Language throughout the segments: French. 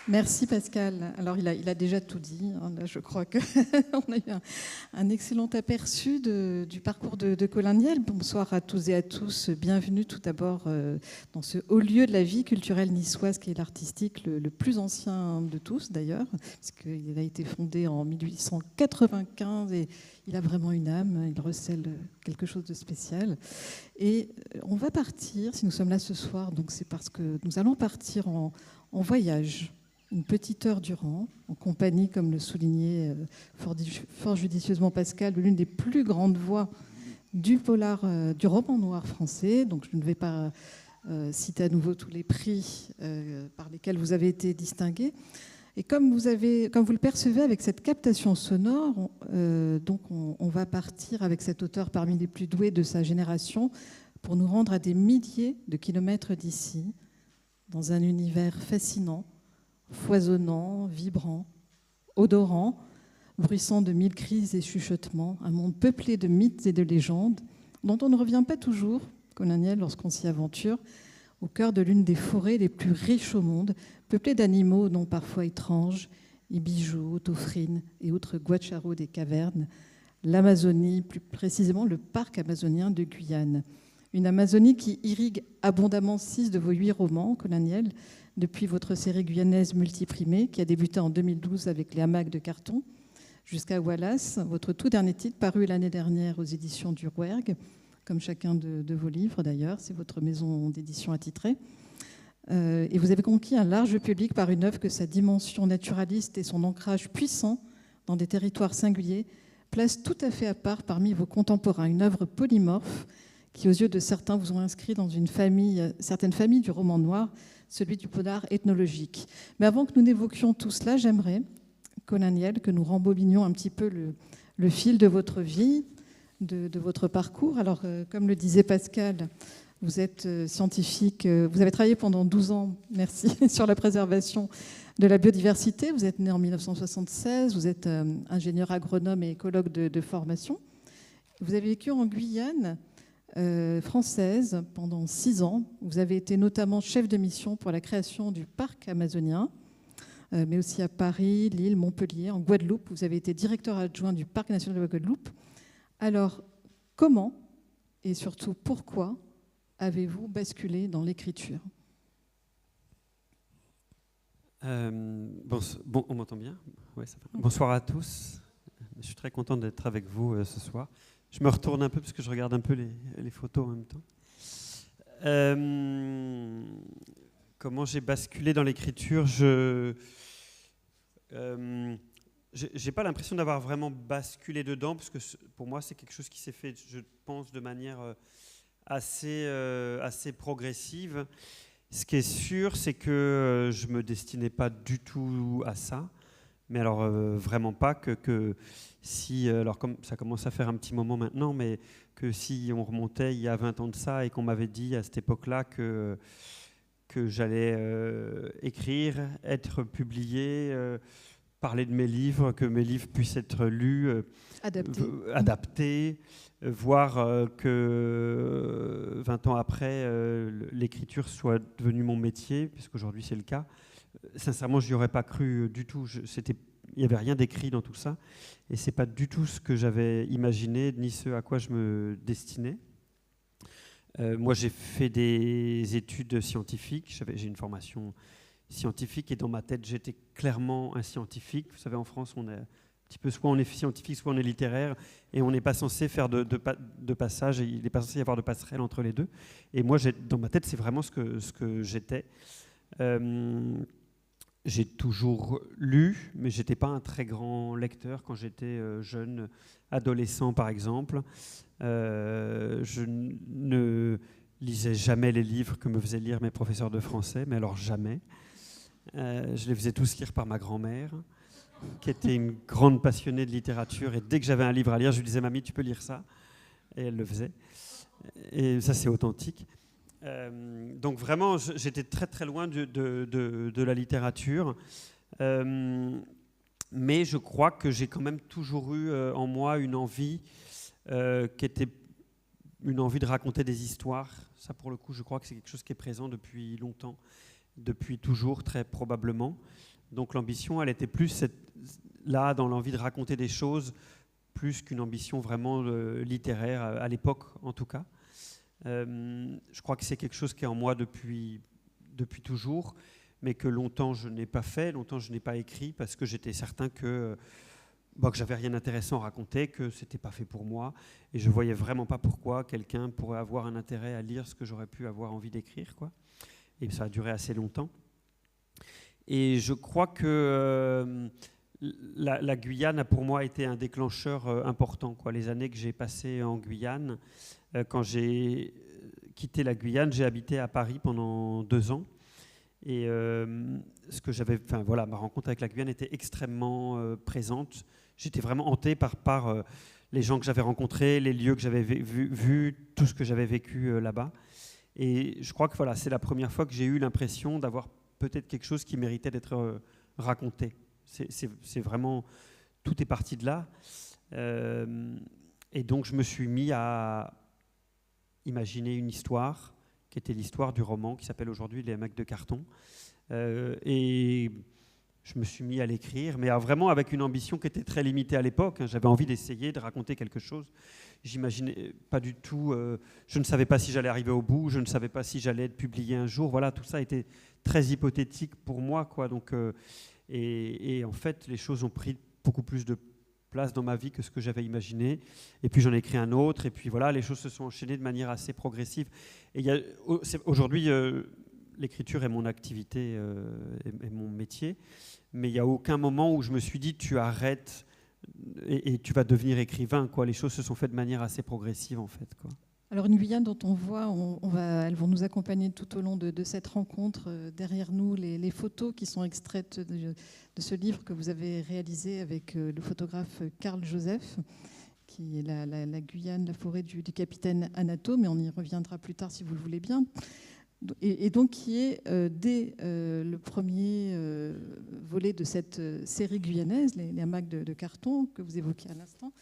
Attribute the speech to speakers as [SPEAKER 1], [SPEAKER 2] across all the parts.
[SPEAKER 1] Merci Pascal. Alors il a déjà tout dit. Là, je crois qu'on a eu un excellent aperçu du parcours de Colin Niel. Bonsoir à tous et à tous. Bienvenue tout d'abord dans ce haut lieu de la vie culturelle niçoise qui est l'artistique le plus ancien de tous d'ailleurs, puisqu'il a été fondé en 1895 et il a vraiment une âme. Il recèle quelque chose de spécial. Et on va partir, si nous sommes là ce soir, donc c'est parce que nous allons partir en voyage. Une petite heure durant, en compagnie, comme le soulignait fort judicieusement Pascal, de l'une des plus grandes voix du polar, du roman noir français. Donc je ne vais pas citer à nouveau tous les prix par lesquels vous avez été distingués. Et comme vous le percevez avec cette captation sonore, on va partir avec cet auteur parmi les plus doués de sa génération pour nous rendre à des milliers de kilomètres d'ici, dans un univers fascinant, foisonnant, vibrant, odorant, bruissant de mille cris et chuchotements, un monde peuplé de mythes et de légendes dont on ne revient pas toujours, Colin Niel, lorsqu'on s'y aventure, au cœur de l'une des forêts les plus riches au monde, peuplée d'animaux non parfois étranges, ibijoux, taufrines et autres guacharos des cavernes, l'Amazonie, plus précisément le parc amazonien de Guyane. Une Amazonie qui irrigue abondamment 6 de vos 8 romans, Colin Niel, depuis votre série guyanaise multiprimée, qui a débuté en 2012 avec les hamacs de carton, jusqu'à Wallace, votre tout dernier titre, paru l'année dernière aux éditions du Rouergue, comme chacun de vos livres d'ailleurs, c'est votre maison d'édition attitrée. Et vous avez conquis un large public par une œuvre que sa dimension naturaliste et son ancrage puissant dans des territoires singuliers placent tout à fait à part parmi vos contemporains. Une œuvre polymorphe qui, aux yeux de certains, vous ont inscrit dans certaines familles du roman noir, celui du polar ethnologique. Mais avant que nous n'évoquions tout cela, j'aimerais, Colin Niel, que nous rembobinions un petit peu le fil de votre vie, de votre parcours. Alors, comme le disait Pascal, vous êtes scientifique, vous avez travaillé pendant 12 ans, merci, sur la préservation de la biodiversité. Vous êtes né en 1976, vous êtes ingénieur agronome et écologue de formation. Vous avez vécu en Guyane française pendant 6 ans. Vous avez été notamment chef de mission pour la création du parc amazonien, mais aussi à Paris, Lille, Montpellier, en Guadeloupe. Vous avez été directeur adjoint du parc national de la Guadeloupe. Alors, comment et surtout pourquoi avez-vous basculé dans l'écriture ?
[SPEAKER 2] On m'entend bien ? Ouais, ça va. Bonsoir à tous. Je suis très content d'être avec vous ce soir. Je me retourne un peu parce que je regarde un peu les photos en même temps. Comment j'ai basculé dans l'écriture ? Je n'ai pas l'impression d'avoir vraiment basculé dedans, parce que pour moi, c'est quelque chose qui s'est fait, je pense, de manière assez progressive. Ce qui est sûr, c'est que je ne me destinais pas du tout à ça. Mais alors, vraiment pas que si, alors comme ça commence à faire un petit moment maintenant, mais que si on remontait il y a 20 ans de ça et qu'on m'avait dit à cette époque-là que j'allais écrire, être publié, parler de mes livres, que mes livres puissent être lus, adaptés, voir que 20 ans après, l'écriture soit devenue mon métier, puisqu'aujourd'hui c'est le cas. Sincèrement, je n'y aurais pas cru du tout. Il n'y avait rien d'écrit dans tout ça. Et ce n'est pas du tout ce que j'avais imaginé, ni ce à quoi je me destinais. Moi, j'ai fait des études scientifiques. J'ai une formation scientifique et dans ma tête, j'étais clairement un scientifique. Vous savez, en France, on est un petit peu, soit on est scientifique, soit on est littéraire, et on n'est pas censé faire de passage, et il n'est pas censé y avoir de passerelle entre les deux. Et moi, dans ma tête, c'est vraiment ce que j'étais. J'ai toujours lu, mais je n'étais pas un très grand lecteur quand j'étais jeune, adolescent par exemple. Je ne lisais jamais les livres que me faisaient lire mes professeurs de français, mais alors jamais. Je les faisais tous lire par ma grand-mère, qui était une grande passionnée de littérature. Et dès que j'avais un livre à lire, je lui disais « Mamie, tu peux lire ça ?» Et elle le faisait. Et ça, c'est authentique. Donc vraiment, j'étais très très loin de la littérature. Mais je crois que j'ai quand même toujours eu en moi une envie qui était une envie de raconter des histoires. Ça, pour le coup, je crois que c'est quelque chose qui est présent depuis longtemps, depuis toujours, très probablement. Donc l'ambition, elle était plus là, dans l'envie de raconter des choses, plus qu'une ambition vraiment littéraire, à l'époque en tout cas. Je crois que c'est quelque chose qui est en moi depuis toujours, mais que longtemps je n'ai pas fait, longtemps je n'ai pas écrit, parce que j'étais certain que j'avais rien d'intéressant à raconter, que c'était pas fait pour moi, et je voyais vraiment pas pourquoi quelqu'un pourrait avoir un intérêt à lire ce que j'aurais pu avoir envie d'écrire, quoi. Et ça a duré assez longtemps. Et je crois que la Guyane a pour moi été un déclencheur important, quoi. Les années que j'ai passées en Guyane, quand j'ai quitté la Guyane, j'ai habité à Paris pendant 2 ans. Et ce que j'avais, ma rencontre avec la Guyane était extrêmement présente. J'étais vraiment hanté par les gens que j'avais rencontrés, les lieux que j'avais vus, tout ce que j'avais vécu là-bas. Et je crois que c'est la première fois que j'ai eu l'impression d'avoir peut-être quelque chose qui méritait d'être raconté. C'est vraiment, tout est parti de là. Et donc je me suis mis à imaginer une histoire qui était l'histoire du roman qui s'appelle aujourd'hui Les hamacs de carton. Et je me suis mis à l'écrire, mais vraiment avec une ambition qui était très limitée à l'époque. J'avais envie d'essayer de raconter quelque chose. J'imaginais pas du tout, je ne savais pas si j'allais arriver au bout, je ne savais pas si j'allais être publié un jour. Voilà, tout ça était très hypothétique pour moi, quoi. Donc, et en fait, les choses ont pris beaucoup plus de place dans ma vie que ce que j'avais imaginé. Et puis j'en ai écrit un autre, et puis voilà, les choses se sont enchaînées de manière assez progressive. Et aujourd'hui, l'écriture est mon activité et mon métier, mais il n'y a aucun moment où je me suis dit tu arrêtes et tu vas devenir écrivain, quoi. Les choses se sont faites de manière assez progressive, en fait, quoi.
[SPEAKER 1] Alors une Guyane dont on voit, elles vont nous accompagner tout au long de cette rencontre. Derrière nous, les photos qui sont extraites de ce livre que vous avez réalisé avec le photographe Carl Joseph, qui est la Guyane, la forêt du capitaine Anato, mais on y reviendra plus tard si vous le voulez bien. Et donc qui est dès le premier volet de cette série guyanaise, les hamacs de carton que vous évoquiez à l'instant,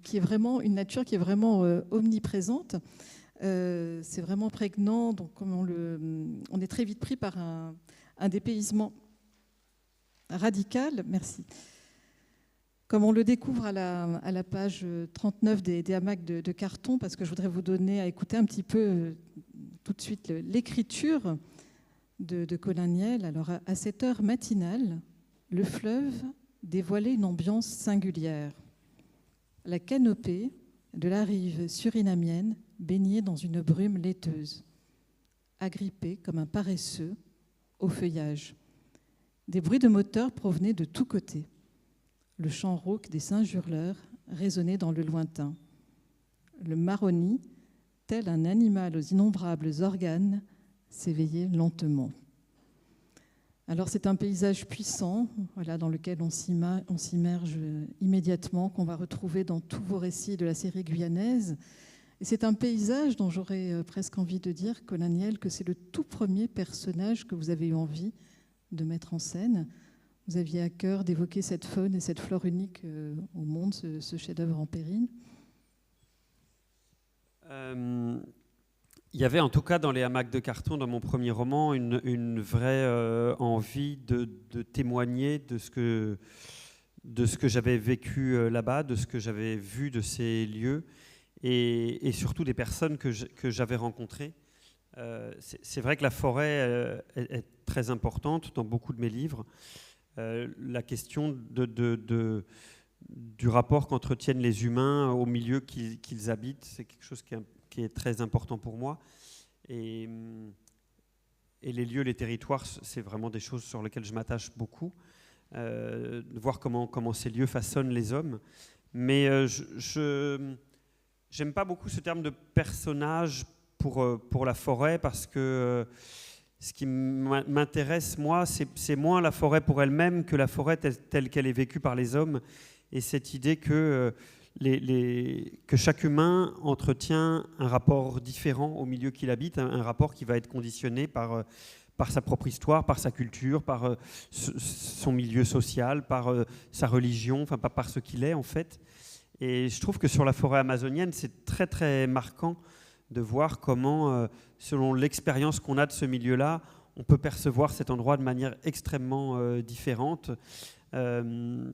[SPEAKER 1] qui est vraiment une nature qui est vraiment omniprésente. C'est vraiment prégnant, donc comme on est très vite pris par un dépaysement radical. Merci. Comme on le découvre à la page 39 des hamacs de carton, parce que je voudrais vous donner à écouter un petit peu tout de suite l'écriture de Colin Niel. Alors à cette heure matinale, le fleuve dévoilait une ambiance singulière. La canopée de la rive surinamienne baignait dans une brume laiteuse, agrippée comme un paresseux au feuillage. Des bruits de moteurs provenaient de tous côtés. Le chant rauque des singes hurleurs résonnait dans le lointain. Le maroni, tel un animal aux innombrables organes, s'éveillait lentement. Alors c'est un paysage puissant, dans lequel on s'immerge immédiatement, qu'on va retrouver dans tous vos récits de la série guyanaise. Et c'est un paysage dont j'aurais presque envie de dire, Colin Niel, que c'est le tout premier personnage que vous avez eu envie de mettre en scène. Vous aviez à cœur d'évoquer cette faune et cette flore unique au monde, ce chef-d'œuvre en péril.
[SPEAKER 2] Il y avait en tout cas dans les hamacs de carton, dans mon premier roman, une vraie envie de témoigner de ce que j'avais vécu là-bas, de ce que j'avais vu de ces lieux et surtout des personnes que j'avais rencontrées. C'est vrai que la forêt est très importante dans beaucoup de mes livres. La question du rapport qu'entretiennent les humains au milieu qu'ils habitent, c'est quelque chose qui est très important pour moi. Et les lieux, les territoires, c'est vraiment des choses sur lesquelles je m'attache beaucoup. De voir comment ces lieux façonnent les hommes. Mais j'aime pas beaucoup ce terme de personnage pour la forêt, parce que ce qui m'intéresse, moi, c'est moins la forêt pour elle-même que la forêt telle qu'elle est vécue par les hommes. Et cette idée que chaque humain entretient un rapport différent au milieu qu'il habite, un rapport qui va être conditionné par par sa propre histoire, par sa culture, par son milieu social, par sa religion, enfin par ce qu'il est en fait. Et je trouve que sur la forêt amazonienne, c'est très très marquant de voir comment, selon l'expérience qu'on a de ce milieu-là, on peut percevoir cet endroit de manière extrêmement différente. Je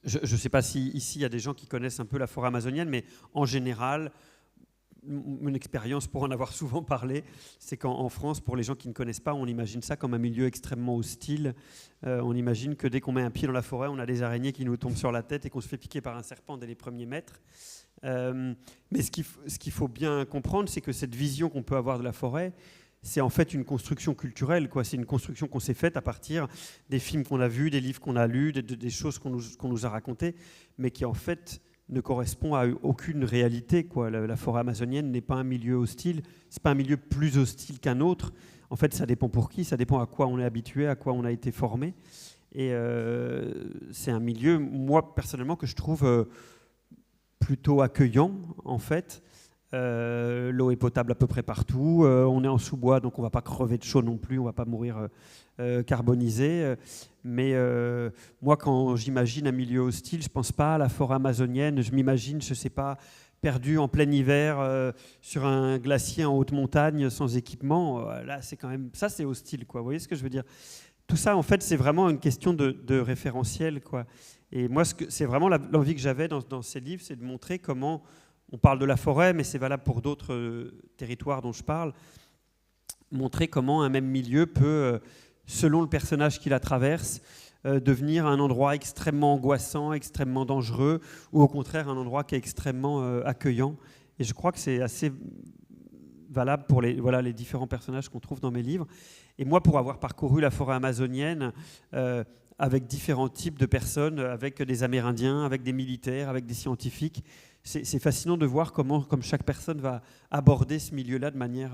[SPEAKER 2] ne sais pas si ici il y a des gens qui connaissent un peu la forêt amazonienne, mais en général, mon expérience pour en avoir souvent parlé, c'est qu'en France, pour les gens qui ne connaissent pas, on imagine ça comme un milieu extrêmement hostile. On imagine que dès qu'on met un pied dans la forêt, on a des araignées qui nous tombent sur la tête et qu'on se fait piquer par un serpent dès les premiers mètres. Mais ce qu'il faut bien comprendre, c'est que cette vision qu'on peut avoir de la forêt, c'est en fait une construction culturelle, quoi. C'est une construction qu'on s'est faite à partir des films qu'on a vus, des livres qu'on a lus, des choses qu'on nous a racontées, mais qui en fait ne correspond à aucune réalité, quoi. La forêt amazonienne n'est pas un milieu hostile, c'est pas un milieu plus hostile qu'un autre. En fait, ça dépend pour qui, ça dépend à quoi on est habitué, à quoi on a été formé. Et c'est un milieu, moi personnellement, que je trouve plutôt accueillant, en fait. L'eau est potable à peu près partout. On est en sous-bois, donc on ne va pas crever de chaud non plus, on ne va pas mourir carbonisé. Mais moi, quand j'imagine un milieu hostile, je ne pense pas à la forêt amazonienne. Je m'imagine, je ne sais pas, perdu en plein hiver sur un glacier en haute montagne sans équipement. Là, c'est quand même ça, c'est hostile, quoi. Vous voyez ce que je veux dire? Tout ça, en fait, c'est vraiment une question de référentiel, quoi. Et moi, c'est vraiment l'envie que j'avais dans ces livres, c'est de montrer comment on parle de la forêt, mais c'est valable pour d'autres territoires dont je parle. Montrer comment un même milieu peut, selon le personnage qui la traverse, devenir un endroit extrêmement angoissant, extrêmement dangereux, ou au contraire un endroit qui est extrêmement accueillant. Et je crois que c'est assez valable pour les différents personnages qu'on trouve dans mes livres. Et moi, pour avoir parcouru la forêt amazonienne, avec différents types de personnes, avec des Amérindiens, avec des militaires, avec des scientifiques, c'est fascinant de voir comment comme chaque personne va aborder ce milieu-là de manière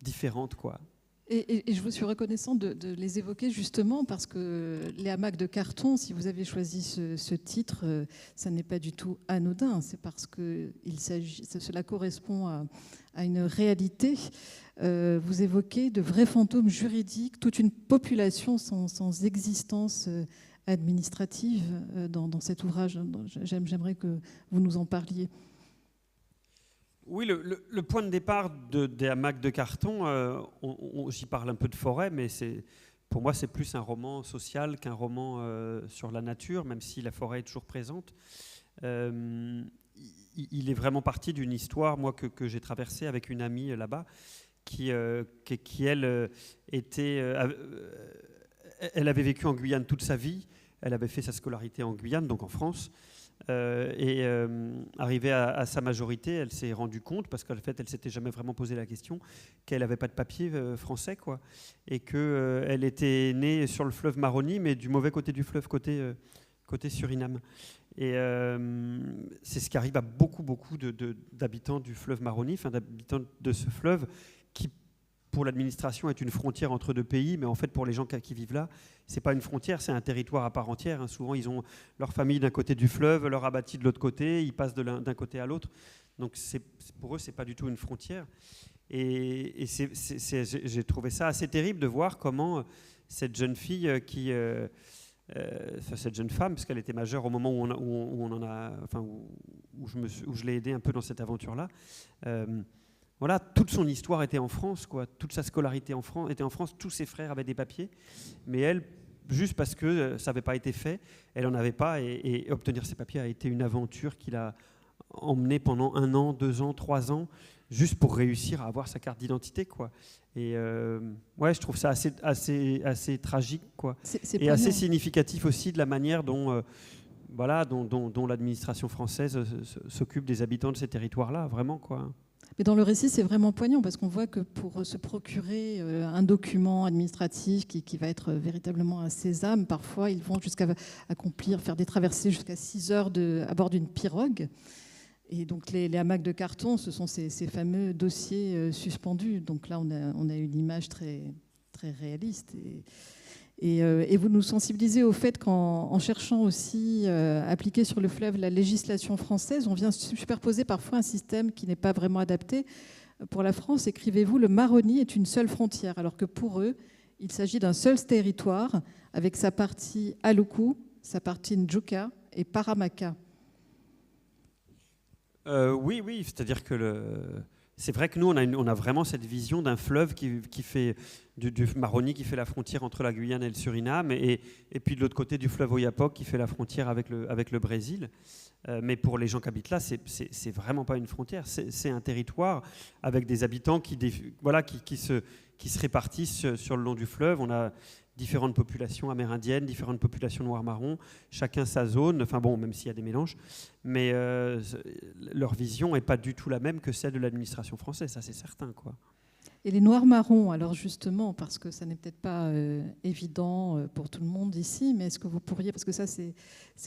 [SPEAKER 2] différente, quoi.
[SPEAKER 1] Et je vous suis reconnaissante de les évoquer justement parce que les hamacs de carton, si vous avez choisi ce titre, ça n'est pas du tout anodin. C'est parce que cela correspond à une réalité. Vous évoquez de vrais fantômes juridiques, toute une population sans existence administrative dans cet ouvrage. J'aimerais que vous nous en parliez.
[SPEAKER 2] Oui, le point de départ des hamacs de carton, j'y parle un peu de forêt, mais pour moi c'est plus un roman social qu'un roman sur la nature, même si la forêt est toujours présente. Il est vraiment parti d'une histoire, moi, que j'ai traversée avec une amie là-bas, qui elle, elle avait vécu en Guyane toute sa vie, elle avait fait sa scolarité en Guyane, donc en France. Arrivée à sa majorité, elle s'est rendue compte, parce qu'en fait, elle s'était jamais vraiment posé la question, qu'elle n'avait pas de papier français, quoi, et qu'elle était née sur le fleuve Maroni, mais du mauvais côté du fleuve, côté Suriname. Et c'est ce qui arrive à beaucoup d'habitants du fleuve Maroni, enfin d'habitants de ce fleuve, qui pour l'administration est une frontière entre deux pays, mais en fait pour les gens qui vivent là, c'est pas une frontière, c'est un territoire à part entière, hein. Souvent ils ont leur famille d'un côté du fleuve, leur abattis de l'autre côté, ils passent d'un côté à l'autre, donc pour eux c'est pas du tout une frontière. Et j'ai trouvé ça assez terrible de voir comment cette jeune fille cette jeune femme, parce qu'elle était majeure au moment où je l'ai aidée un peu dans cette aventure-là. Voilà, toute son histoire était en France, quoi. Toute sa scolarité était en France. Tous ses frères avaient des papiers, mais elle, juste parce que ça n'avait pas été fait, elle n'en avait pas. Et obtenir ces papiers a été une aventure qu'il a emmenée pendant 1 an, 2 ans, 3 ans, juste pour réussir à avoir sa carte d'identité, quoi. Et ouais, je trouve ça assez tragique, quoi. Et assez significatif aussi de la manière dont l'administration française s'occupe des habitants de ces territoires-là, vraiment, quoi.
[SPEAKER 1] Mais dans le récit, c'est vraiment poignant parce qu'on voit que pour se procurer un document administratif qui va être véritablement un sésame, parfois ils vont jusqu'à faire des traversées jusqu'à 6 heures à bord d'une pirogue. Et donc les hamacs de carton, ce sont ces fameux dossiers suspendus. Donc là, on a une image très, très réaliste. Et vous nous sensibilisez au fait qu'en cherchant aussi à appliquer sur le fleuve la législation française, on vient superposer parfois un système qui n'est pas vraiment adapté Pour la France, écrivez-vous, le Maroni est une seule frontière, alors que pour eux, il s'agit d'un seul territoire avec sa partie Aluku, sa partie Njuka et Paramaka.
[SPEAKER 2] Oui, c'est-à-dire que c'est vrai que nous, on a vraiment cette vision d'un fleuve qui fait du Maroni qui fait la frontière entre la Guyane et le Suriname, et puis de l'autre côté du fleuve Oyapock qui fait la frontière avec le Brésil. Mais pour les gens qui habitent là, c'est vraiment pas une frontière, c'est un territoire avec des habitants qui se répartissent sur le long du fleuve. On a différentes populations amérindiennes, différentes populations noires-marrons, chacun sa zone, enfin bon, même s'il y a des mélanges, mais leur vision n'est pas du tout la même que celle de l'administration française, ça c'est certain, quoi.
[SPEAKER 1] Et les noirs-marrons, alors justement, parce que ça n'est peut-être pas évident pour tout le monde ici, mais est-ce que vous pourriez, parce que ça c'est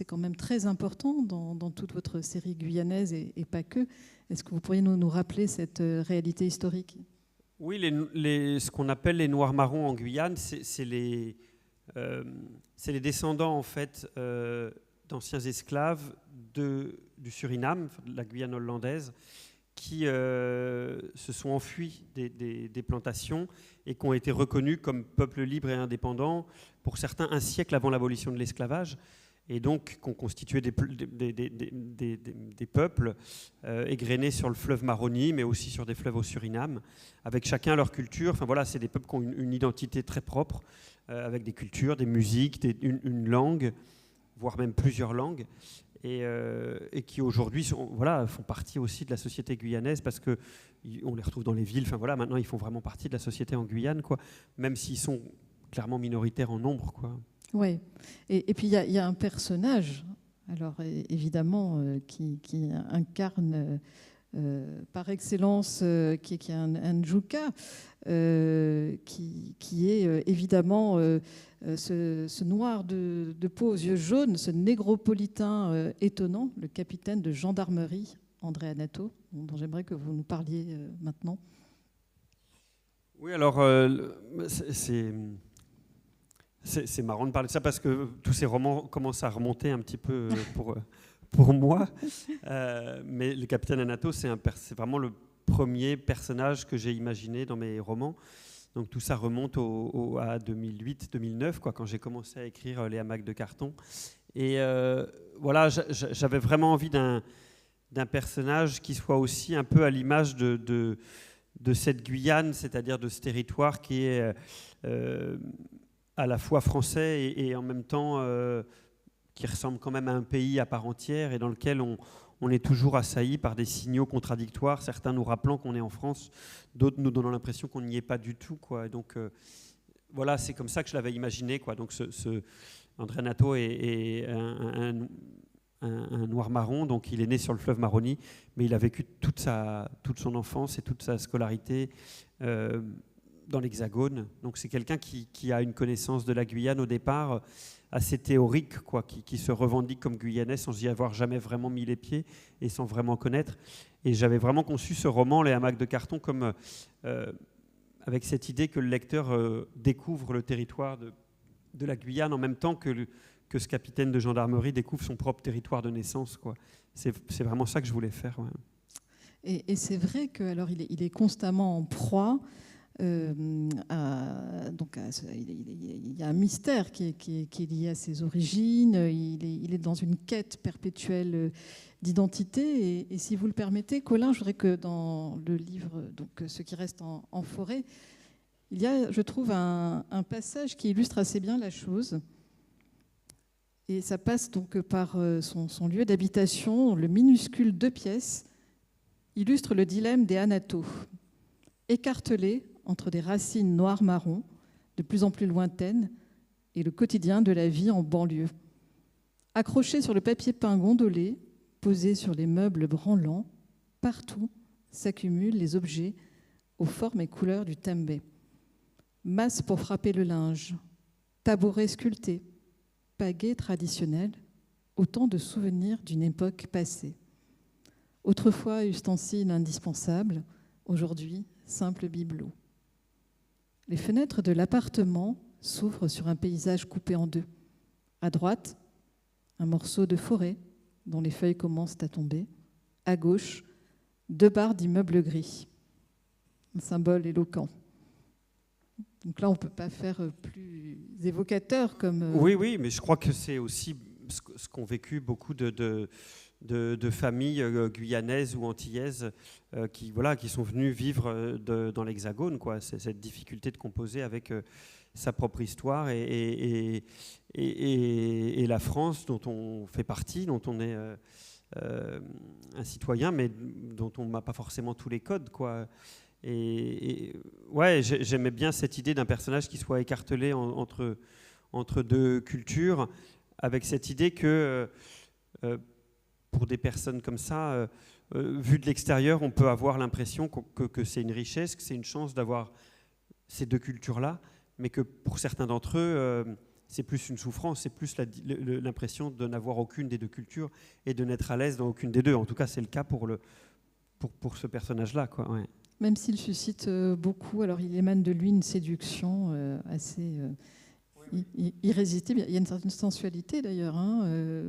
[SPEAKER 1] quand même très important dans toute votre série guyanaise et pas que, est-ce que vous pourriez nous rappeler cette réalité historique ?
[SPEAKER 2] Oui, ce qu'on appelle les noirs-marrons en Guyane, c'est les descendants en fait d'anciens esclaves du Suriname, de la Guyane hollandaise, qui se sont enfuis des plantations et qui ont été reconnus comme peuple libre et indépendant, pour certains un siècle avant l'abolition de l'esclavage, et donc qui ont constitué des peuples égrenés sur le fleuve Maroni, mais aussi sur des fleuves au Suriname, avec chacun leur culture. Enfin voilà, c'est des peuples qui ont une identité très propre, avec des cultures, des musiques, une langue, voire même plusieurs langues, et qui aujourd'hui font partie aussi de la société guyanaise, parce qu'on les retrouve dans les villes. Enfin voilà, maintenant ils font vraiment partie de la société en Guyane, quoi, même s'ils sont clairement minoritaires en nombre, quoi.
[SPEAKER 1] Oui, et puis il y a un personnage, alors évidemment, qui incarne par excellence, qui est un Njuka, qui est évidemment ce noir de peau aux yeux jaunes, ce négropolitain étonnant, le capitaine de gendarmerie, André Anato, dont j'aimerais que vous nous parliez maintenant.
[SPEAKER 2] Oui, alors c'est marrant de parler de ça, parce que tous ces romans commencent à remonter un petit peu pour moi. Mais le capitaine Anato, c'est vraiment le premier personnage que j'ai imaginé dans mes romans. Donc tout ça remonte à 2008-2009, quand j'ai commencé à écrire Les hamacs de carton. Et voilà, j'avais vraiment envie d'un personnage qui soit aussi un peu à l'image de cette Guyane, c'est-à-dire de ce territoire qui est à la fois français et en même temps qui ressemble quand même à un pays à part entière, et dans lequel on est toujours assailli par des signaux contradictoires, certains nous rappelant qu'on est en France, d'autres nous donnant l'impression qu'on n'y est pas du tout, quoi. Et donc voilà, c'est comme ça que je l'avais imaginé, quoi. Donc André Anato est un noir-marron, donc il est né sur le fleuve Maroni, mais il a vécu toute son enfance et toute sa scolarité dans l'Hexagone. Donc c'est quelqu'un qui a une connaissance de la Guyane au départ assez théorique, quoi, qui se revendique comme guyanais sans y avoir jamais vraiment mis les pieds et sans vraiment connaître. Et j'avais vraiment conçu ce roman, Les hamacs de carton, comme avec cette idée que le lecteur découvre le territoire de la Guyane en même temps que ce capitaine de gendarmerie découvre son propre territoire de naissance, quoi. C'est vraiment ça que je voulais faire. Ouais.
[SPEAKER 1] Et c'est vrai qu'il est constamment en proie. Il y a un mystère qui est lié à ses origines. Il est dans une quête perpétuelle d'identité. Et si vous le permettez, Colin, je voudrais que dans le livre, donc Ce qui reste en forêt, il y a, je trouve, un passage qui illustre assez bien la chose. Et ça passe donc par son lieu d'habitation, le minuscule 2 pièces, illustre le dilemme des Anato. Écartelés entre des racines noires-marron, de plus en plus lointaines, et le quotidien de la vie en banlieue. Accrochés sur le papier peint gondolé, posés sur les meubles branlants, partout s'accumulent les objets aux formes et couleurs du Tembé. Masse pour frapper le linge, tabourets sculptés, pagaies traditionnels, autant de souvenirs d'une époque passée. Autrefois ustensiles indispensables, aujourd'hui simple bibelot. Les fenêtres de l'appartement s'ouvrent sur un paysage coupé en deux. À droite, un morceau de forêt dont les feuilles commencent à tomber. À gauche, 2 barres d'immeubles gris. un symbole éloquent. Donc là, on ne peut pas faire plus évocateur comme...
[SPEAKER 2] Oui, mais je crois que c'est aussi ce qu'ont vécu beaucoup de familles guyanaises ou antillaises qui sont venues vivre dans l'Hexagone, quoi. C'est cette difficulté de composer avec sa propre histoire et la France dont on fait partie, dont on est un citoyen, mais dont on n'a pas forcément tous les codes, quoi. Et ouais, j'aimais bien cette idée d'un personnage qui soit écartelé entre deux cultures, avec cette idée que pour des personnes comme ça, vu de l'extérieur, on peut avoir l'impression que c'est une richesse, que c'est une chance d'avoir ces deux cultures-là, mais que pour certains d'entre eux, c'est plus une souffrance, c'est plus l'impression de n'avoir aucune des deux cultures et de n'être à l'aise dans aucune des deux. En tout cas, c'est le cas pour ce personnage-là, quoi. Ouais.
[SPEAKER 1] Même s'il suscite beaucoup, alors il émane de lui une séduction assez irrésistible. Il y a une certaine sensualité d'ailleurs,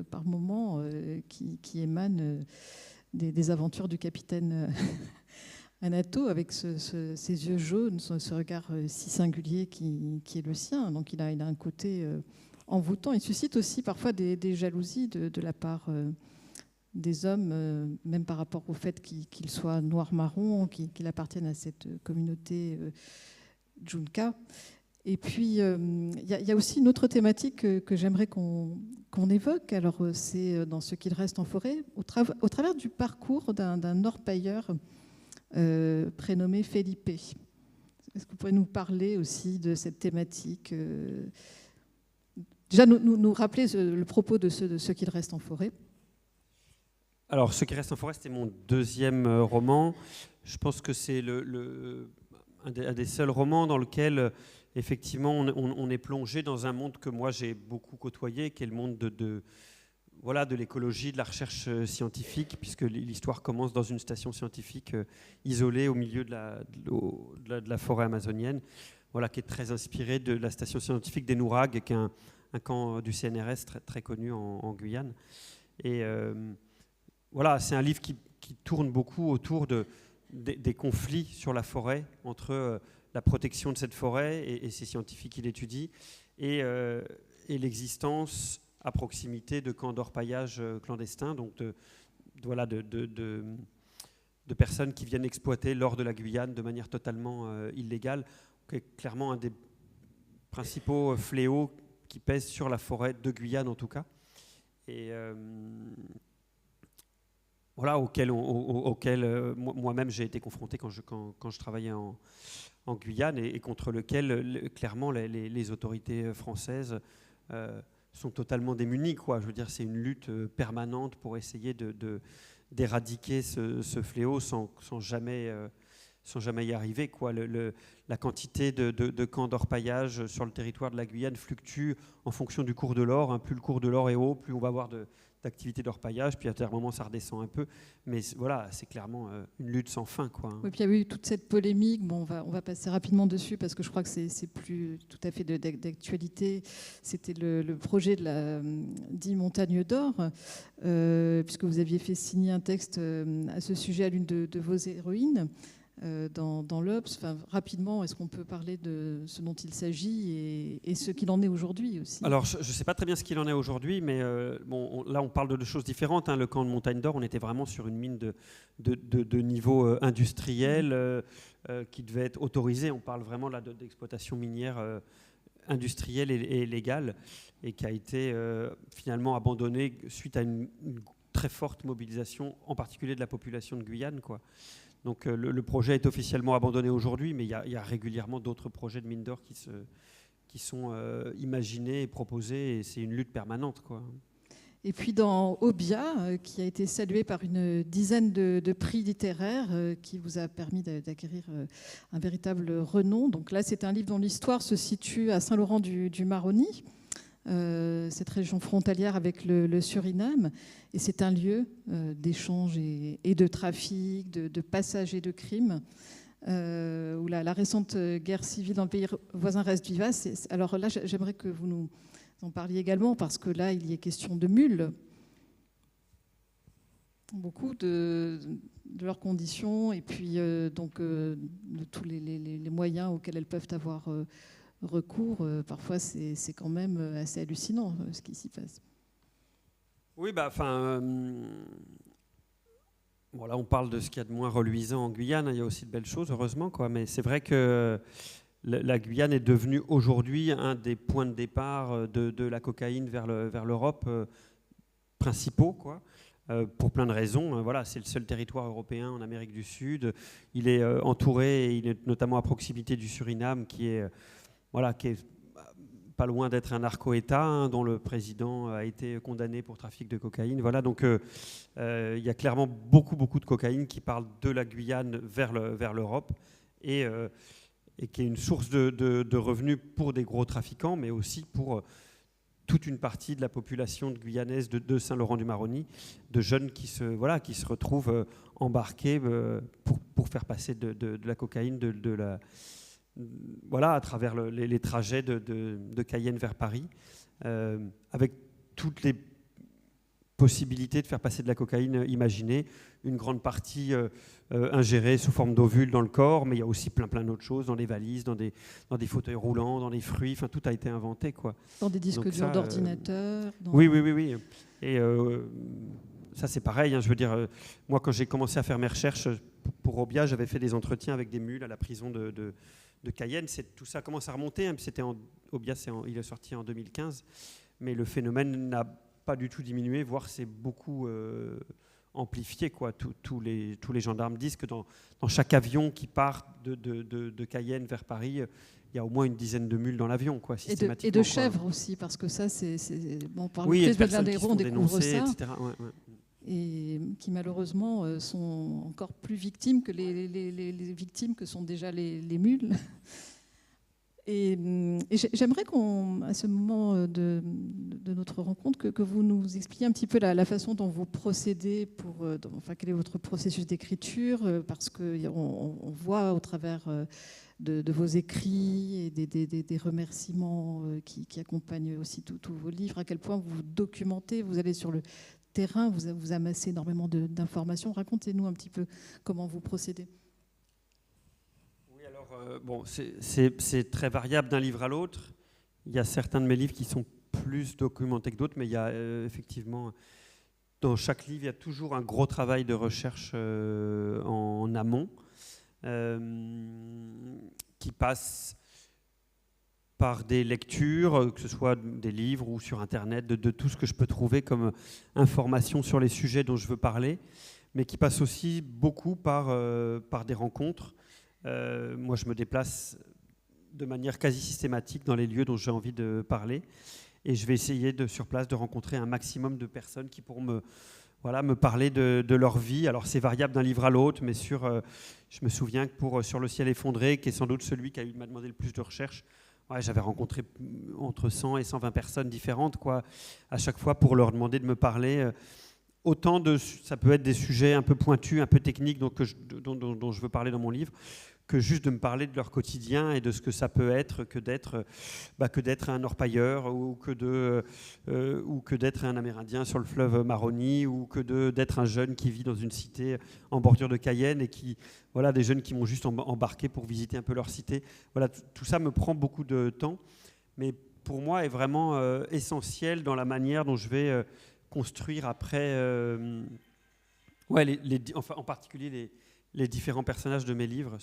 [SPEAKER 1] par moments, qui émane des aventures du capitaine Anato, avec ses yeux jaunes, ce regard si singulier qui est le sien. Donc il a un côté envoûtant. Il suscite aussi parfois des jalousies de la part des hommes, même par rapport au fait qu'ils soient noir-marron, qu'il appartienne à cette communauté Junka. Et puis, il y a aussi une autre thématique que j'aimerais qu'on évoque. Alors, c'est dans ce qu'il reste en forêt, au travers du parcours d'un orpailleur prénommé Felipe. Est-ce que vous pourriez nous parler aussi de cette thématique déjà, nous rappeler le propos de ce qu'il reste en forêt.
[SPEAKER 2] Alors, Ce qui reste en forêt, c'était mon deuxième roman. Je pense que c'est un des seuls romans dans lequel, effectivement, on est plongé dans un monde que moi, j'ai beaucoup côtoyé, qui est le monde de l'écologie, de la recherche scientifique, puisque l'histoire commence dans une station scientifique isolée au milieu de la forêt amazonienne, qui est très inspirée de la station scientifique des Nouragues, qui est un camp du CNRS très, très connu en Guyane. Et c'est un livre qui tourne beaucoup autour des conflits sur la forêt, entre la protection de cette forêt et ces scientifiques qui l'étudient, et l'existence à proximité de camps d'orpaillage clandestins, donc de personnes qui viennent exploiter l'or de la Guyane de manière totalement illégale, qui est clairement un des principaux fléaux qui pèsent sur la forêt de Guyane en tout cas. Et auquel moi-même j'ai été confronté quand je travaillais en Guyane, et contre lequel clairement les autorités françaises sont totalement démunies, quoi. Je veux dire, c'est une lutte permanente pour essayer d'éradiquer ce fléau sans jamais y arriver, quoi. La quantité de camps d'orpaillage sur le territoire de la Guyane fluctue en fonction du cours de l'or. Plus le cours de l'or est haut, plus on va avoir d'activité d'orpaillage, puis à un moment ça redescend un peu, mais c'est clairement une lutte sans fin, quoi.
[SPEAKER 1] Oui, puis il y a eu toute cette polémique. Bon, on va passer rapidement dessus parce que je crois que c'est plus tout à fait d'actualité. C'était le projet de la dit Montagne d'Or, puisque vous aviez fait signer un texte à ce sujet à l'une de vos héroïnes. Dans l'Obs. Enfin, rapidement, est-ce qu'on peut parler de ce dont il s'agit et ce qu'il en est aujourd'hui aussi?
[SPEAKER 2] Alors, je ne sais pas très bien ce qu'il en est aujourd'hui, mais là, on parle de deux choses différentes. Le camp de Montagne d'Or, on était vraiment sur une mine de niveau industriel qui devait être autorisée. On parle vraiment là d'exploitation minière industrielle et légale, et qui a été finalement abandonnée suite à une très forte mobilisation, en particulier de la population de Guyane, quoi. Donc le projet est officiellement abandonné aujourd'hui, mais il y a régulièrement d'autres projets de mines d'or qui sont imaginés et proposés, et c'est une lutte permanente, quoi.
[SPEAKER 1] Et puis dans Obia, qui a été salué par une dizaine de prix littéraires, qui vous a permis d'acquérir un véritable renom. Donc là, c'est un livre dont l'histoire se situe à Saint-Laurent-du-Maroni, cette région frontalière avec le Suriname, et c'est un lieu d'échange et de trafic, de passage et de crimes, où la récente guerre civile dans le pays voisin reste vivace. Alors là, j'aimerais que vous nous en parliez également, parce que là, il y est question de mules. beaucoup de leurs conditions et puis donc de tous les moyens auxquels elles peuvent avoir recours. Parfois, c'est quand même assez hallucinant ce qui s'y passe.
[SPEAKER 2] Oui, là, on parle de ce qu'il y a de moins reluisant en Guyane. Il y a aussi de belles choses, heureusement, quoi. Mais c'est vrai que la Guyane est devenue aujourd'hui un des points de départ de la cocaïne vers l'Europe principaux, quoi. Pour plein de raisons. Voilà, c'est le seul territoire européen en Amérique du Sud. Il est entouré, et il est notamment à proximité du Suriname, qui est pas loin d'être un narco-État, dont le président a été condamné pour trafic de cocaïne. Voilà, donc il y a clairement beaucoup de cocaïne qui parle de la Guyane vers l'Europe et qui est une source de revenus pour des gros trafiquants, mais aussi pour toute une partie de la population guyanaise de Saint-Laurent-du-Maroni, de jeunes qui se retrouvent embarqués pour faire passer de la cocaïne à travers les trajets de Cayenne vers Paris, avec toutes les possibilités de faire passer de la cocaïne imaginée, une grande partie ingérée sous forme d'ovules dans le corps, mais il y a aussi plein d'autres choses, dans des valises, dans des fauteuils roulants, dans des fruits, enfin tout a été inventé, quoi.
[SPEAKER 1] Dans des disques durs d'ordinateur.
[SPEAKER 2] Oui. Et ça c'est pareil, hein, je veux dire, moi quand j'ai commencé à faire mes recherches pour Obia, j'avais fait des entretiens avec des mules à la prison de Cayenne. Tout ça commence à remonter, hein, Obia il est sorti en 2015, mais le phénomène n'a pas du tout diminué, voire c'est beaucoup amplifié, quoi. Tous les gendarmes disent que dans chaque avion qui part de Cayenne vers Paris, il y a au moins une dizaine de mules dans l'avion, quoi, systématiquement.
[SPEAKER 1] Et de chèvres aussi, parce que ça, c'est par
[SPEAKER 2] oui,
[SPEAKER 1] le
[SPEAKER 2] et de personnes qui
[SPEAKER 1] on découvre ça,
[SPEAKER 2] etc. Ouais.
[SPEAKER 1] Et qui malheureusement sont encore plus victimes que les victimes que sont déjà les mules. Et j'aimerais à ce moment de notre rencontre, que vous nous expliquiez un petit peu la façon dont vous procédez quel est votre processus d'écriture, parce qu'on voit au travers de vos écrits et des remerciements qui accompagnent aussi tous vos livres, à quel point vous documentez, vous allez sur le terrain, vous amassez énormément d'informations. Racontez-nous un petit peu comment vous procédez.
[SPEAKER 2] C'est très variable d'un livre à l'autre. Il y a certains de mes livres qui sont plus documentés que d'autres, mais il y a effectivement, dans chaque livre, il y a toujours un gros travail de recherche en amont qui passe par des lectures, que ce soit des livres ou sur Internet, de tout ce que je peux trouver comme information sur les sujets dont je veux parler, mais qui passe aussi beaucoup par des rencontres. Moi, je me déplace de manière quasi systématique dans les lieux dont j'ai envie de parler, et je vais essayer sur place de rencontrer un maximum de personnes qui pourront me parler de leur vie. Alors c'est variable d'un livre à l'autre, mais je me souviens que Sur le ciel effondré, qui est sans doute celui qui m'a demandé le plus de recherche, j'avais rencontré entre 100 et 120 personnes différentes, quoi, à chaque fois pour leur demander de me parler. Ça peut être des sujets un peu pointus, un peu techniques dont je veux parler dans mon livre, que juste de me parler de leur quotidien et de ce que ça peut être que d'être un orpailleur ou que d'être un Amérindien sur le fleuve Maroni ou que d'être un jeune qui vit dans une cité en bordure de Cayenne et des jeunes qui m'ont juste embarqué pour visiter un peu leur cité. Voilà, tout ça me prend beaucoup de temps, mais pour moi est vraiment essentiel dans la manière dont je vais construire après, en particulier les différents personnages de mes livres.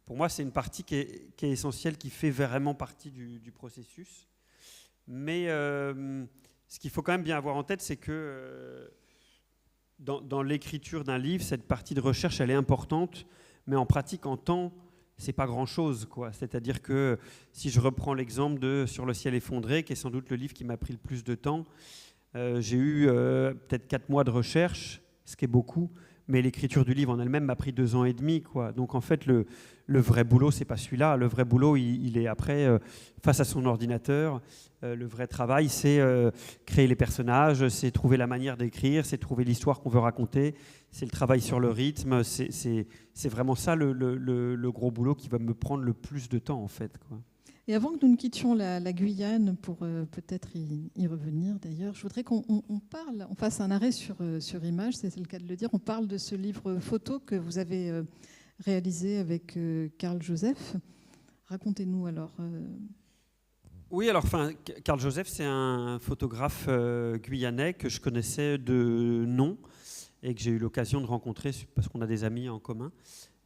[SPEAKER 2] Pour moi, c'est une partie qui est essentielle, qui fait vraiment partie du processus. Mais ce qu'il faut quand même bien avoir en tête, c'est que dans l'écriture d'un livre, cette partie de recherche, elle est importante, mais en pratique, en temps, c'est pas grand-chose, quoi. C'est-à-dire que si je reprends l'exemple de Sur le ciel effondré, qui est sans doute le livre qui m'a pris le plus de temps, j'ai eu peut-être 4 mois de recherche, ce qui est beaucoup, mais l'écriture du livre en elle-même m'a pris 2 ans et demi, quoi. Donc en fait, le vrai boulot, c'est pas celui-là. Le vrai boulot, il est après, face à son ordinateur. Le vrai travail, c'est créer les personnages, c'est trouver la manière d'écrire, c'est trouver l'histoire qu'on veut raconter, c'est le travail sur le rythme. C'est vraiment ça le gros boulot qui va me prendre le plus de temps, en fait, quoi.
[SPEAKER 1] Et avant que nous ne quittions la Guyane, pour peut-être y revenir d'ailleurs, je voudrais qu'on on fasse un arrêt sur image, c'est le cas de le dire. On parle de ce livre photo que vous avez réalisé avec Karl Joseph. Racontez-nous alors.
[SPEAKER 2] Oui, alors Karl Joseph, c'est un photographe guyanais que je connaissais de nom et que j'ai eu l'occasion de rencontrer parce qu'on a des amis en commun.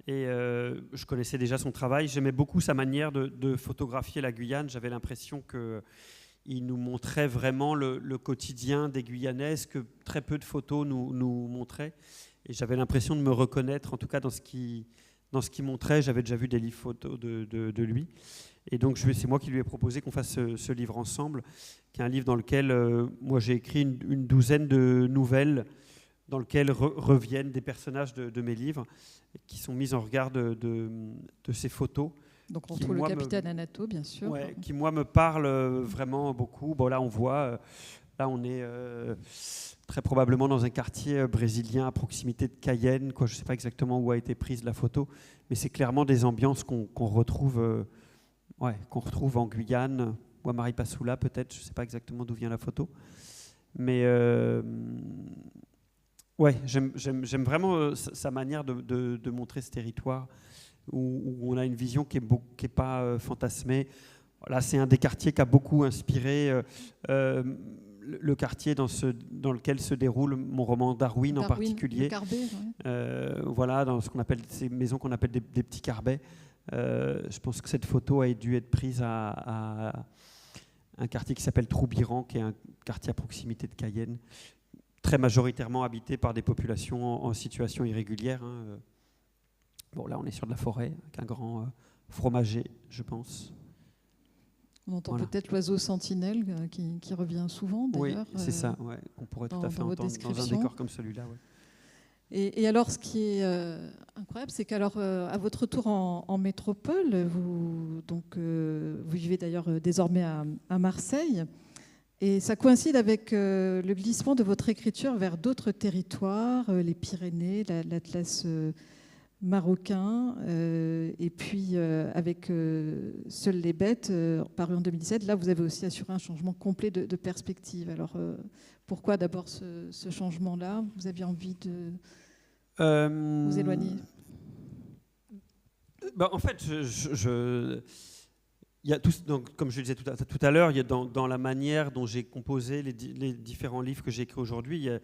[SPEAKER 2] Et je connaissais déjà son travail. J'aimais beaucoup sa manière de photographier la Guyane. J'avais l'impression qu'il nous montrait vraiment le quotidien des Guyanais, ce que très peu de photos nous montraient. Et j'avais l'impression de me reconnaître, en tout cas dans ce qu'il montrait. J'avais déjà vu des livres photos de lui. Et donc c'est moi qui lui ai proposé qu'on fasse ce livre ensemble, qui est un livre dans lequel moi j'ai écrit une douzaine de nouvelles dans lesquelles reviennent des personnages de mes livres qui sont mis en regard de ces photos.
[SPEAKER 1] Donc on trouve le capitaine Anato, bien sûr.
[SPEAKER 2] Ouais, qui, moi, me parle vraiment beaucoup. Bon, là, on voit, là, on est très probablement dans un quartier brésilien à proximité de Cayenne. Je ne sais pas exactement où a été prise la photo, mais c'est clairement des ambiances qu'on retrouve, qu'on retrouve en Guyane, ou à Maripasoula, peut-être. Je ne sais pas exactement d'où vient la photo. Mais... ouais, j'aime vraiment sa manière de montrer ce territoire où on a une vision qui est pas fantasmée. Là, c'est un des quartiers qui a beaucoup inspiré le quartier dans lequel se déroule mon roman Darwin en particulier.
[SPEAKER 1] Le Carbet, ouais.
[SPEAKER 2] Voilà, dans ce qu'on appelle ces maisons qu'on appelle des petits carbets. Je pense que cette photo a dû être prise à un quartier qui s'appelle Troubiran, qui est un quartier à proximité de Cayenne, très majoritairement habité par des populations en situation irrégulière. Bon, là, on est sur de la forêt, avec un grand fromager, je pense.
[SPEAKER 1] On entend peut-être l'oiseau sentinelle qui revient souvent, d'ailleurs.
[SPEAKER 2] Oui, c'est ça, ouais, qu'on pourrait tout à fait entendre dans un décor comme celui-là. Ouais.
[SPEAKER 1] Et alors, ce qui est incroyable, c'est qu'alors, à votre retour en métropole, vous vivez d'ailleurs désormais à Marseille. Et ça coïncide avec le glissement de votre écriture vers d'autres territoires, les Pyrénées, l'Atlas marocain, et puis avec Seules les bêtes, paru en 2017. Là, vous avez aussi assuré un changement complet de perspective. Alors, pourquoi d'abord ce changement-là ? Vous aviez envie de vous éloigner ?
[SPEAKER 2] En fait, il y a donc, comme je le disais tout à l'heure, il y a dans la manière dont j'ai composé les différents livres que j'ai écrits aujourd'hui, il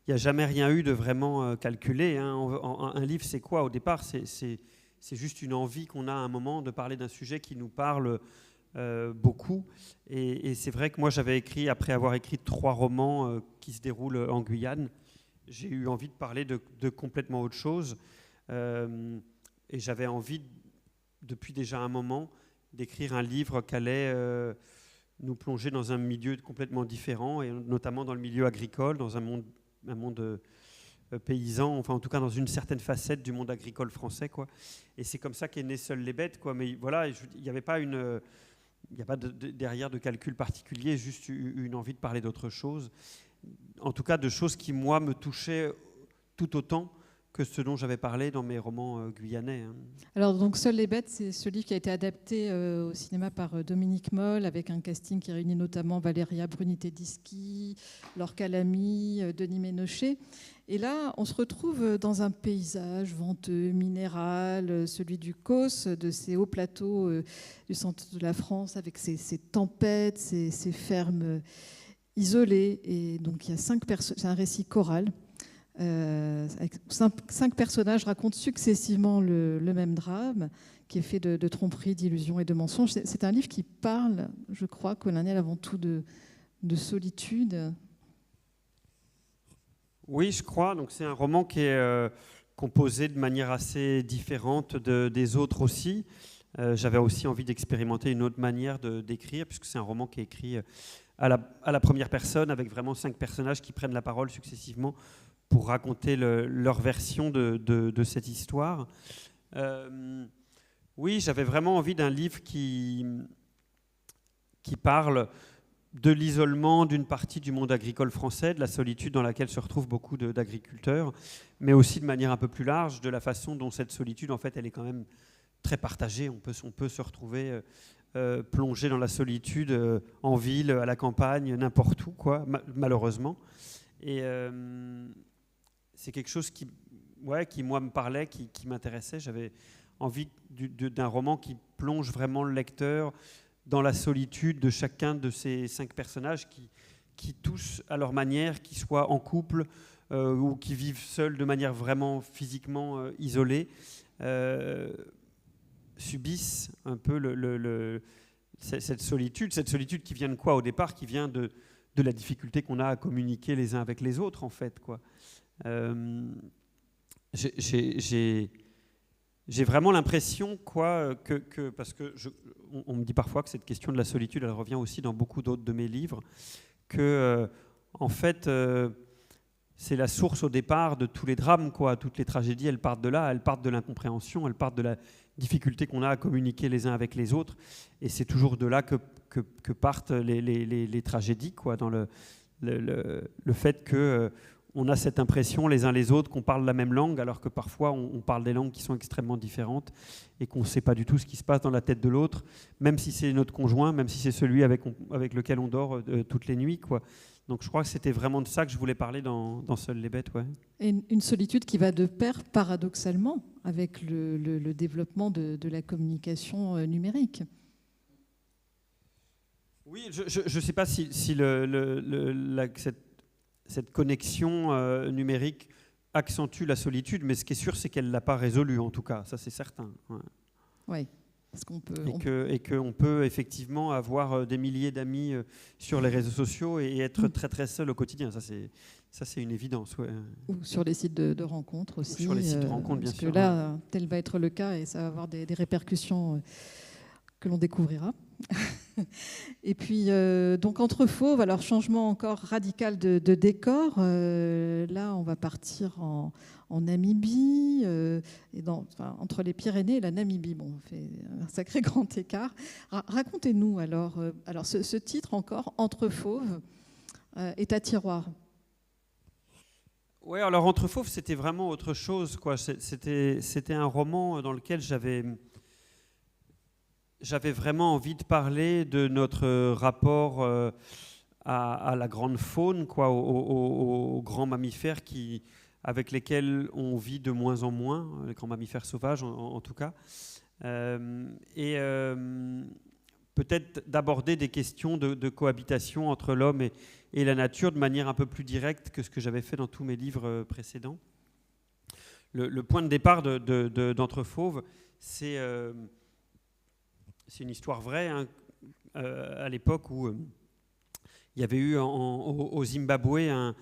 [SPEAKER 2] n'y a jamais rien eu de vraiment calculé. Hein. Un livre, c'est quoi au départ ? C'est juste une envie qu'on a à un moment de parler d'un sujet qui nous parle beaucoup. Et c'est vrai que moi, après avoir écrit 3 romans qui se déroulent en Guyane, j'ai eu envie de parler de complètement autre chose. Et j'avais envie, depuis déjà un moment, d'écrire un livre qui allait nous plonger dans un milieu complètement différent, et notamment dans le milieu agricole, dans un monde paysan, enfin en tout cas dans une certaine facette du monde agricole français, quoi. Et c'est comme ça qu'est né Seules les bêtes, quoi. Mais voilà, il n'y avait pas derrière de calcul particulier, juste une envie de parler d'autre chose. En tout cas, de choses qui, moi, me touchaient tout autant que ce dont j'avais parlé dans mes romans guyanais. Hein.
[SPEAKER 1] Alors, donc, Seules les bêtes, c'est ce livre qui a été adapté au cinéma par Dominique Moll, avec un casting qui réunit notamment Valéria Bruni-Tedeschi, Laure Calamy, Denis Ménochet. Et là, on se retrouve dans un paysage venteux, minéral, celui du Causse, de ces hauts plateaux du centre de la France, avec ces tempêtes, ces fermes isolées. Et donc, il y a 5 personnes. C'est un récit choral. Avec 5 personnages racontent successivement le même drame, qui est fait de tromperies, d'illusions et de mensonges. C'est un livre qui parle, je crois, colonial avant tout de solitude.
[SPEAKER 2] Oui, je crois. Donc c'est un roman qui est composé de manière assez différente des autres aussi. J'avais aussi envie d'expérimenter une autre manière d'écrire, puisque c'est un roman qui est écrit à la première personne, avec vraiment 5 personnages qui prennent la parole successivement pour raconter leur version de cette histoire. Oui, j'avais vraiment envie d'un livre qui parle de l'isolement d'une partie du monde agricole français, de la solitude dans laquelle se retrouvent beaucoup d'agriculteurs, mais aussi de manière un peu plus large, de la façon dont cette solitude, en fait, elle est quand même très partagée. On peut se retrouver plongé dans la solitude en ville, à la campagne, n'importe où, quoi, malheureusement. Et c'est quelque chose qui, moi, me parlait, qui m'intéressait. J'avais envie d'un roman qui plonge vraiment le lecteur dans la solitude de chacun de ces 5 personnages qui tous, à leur manière, qui soient en couple ou qui vivent seuls de manière vraiment physiquement isolée, subissent un peu cette solitude qui vient de quoi au départ, qui vient de la difficulté qu'on a à communiquer les uns avec les autres, en fait, quoi. J'ai vraiment l'impression, quoi, parce que on me dit parfois que cette question de la solitude, elle revient aussi dans beaucoup d'autres de mes livres, que en fait, c'est la source au départ de tous les drames, quoi. Toutes les tragédies, elles partent de là, elles partent de l'incompréhension, elles partent de la difficulté qu'on a à communiquer les uns avec les autres, et c'est toujours de là que partent les tragédies, quoi, dans le fait que on a cette impression les uns les autres qu'on parle la même langue, alors que parfois on parle des langues qui sont extrêmement différentes et qu'on ne sait pas du tout ce qui se passe dans la tête de l'autre, même si c'est notre conjoint, même si c'est celui avec lequel on dort toutes les nuits, quoi. Donc je crois que c'était vraiment de ça que je voulais parler dans Seules les bêtes. Ouais.
[SPEAKER 1] Et une solitude qui va de pair, paradoxalement, avec le développement de la communication numérique.
[SPEAKER 2] Oui, je ne sais pas si cette connexion numérique accentue la solitude, mais ce qui est sûr, c'est qu'elle ne l'a pas résolue, en tout cas, ça c'est certain. Ouais.
[SPEAKER 1] Oui, parce qu'on peut...
[SPEAKER 2] Et qu'on peut effectivement avoir des milliers d'amis sur les réseaux sociaux et être très très seul au quotidien, ça c'est une évidence. Ouais.
[SPEAKER 1] Ou sur les sites de rencontres aussi.
[SPEAKER 2] Ou sur les sites de rencontres, bien sûr.
[SPEAKER 1] Parce que là, tel va être le cas et ça va avoir des répercussions que l'on découvrira. Et puis, donc entre fauves, alors changement encore radical de décor. Là, on va partir en Namibie, et entre les Pyrénées et la Namibie. Bon, on fait un sacré grand écart. Racontez-nous alors ce titre encore, Entre fauves, est à tiroir.
[SPEAKER 2] Oui, alors Entre fauves, c'était vraiment autre chose, quoi. C'était un roman dans lequel j'avais vraiment envie de parler de notre rapport à la grande faune, quoi, aux grands mammifères avec lesquels on vit de moins en moins, les grands mammifères sauvages en tout cas. Peut-être d'aborder des questions de cohabitation entre l'homme et la nature de manière un peu plus directe que ce que j'avais fait dans tous mes livres précédents. Le point de départ d'Entre fauves, c'est une histoire vraie, hein, à l'époque où il y avait eu au Zimbabwe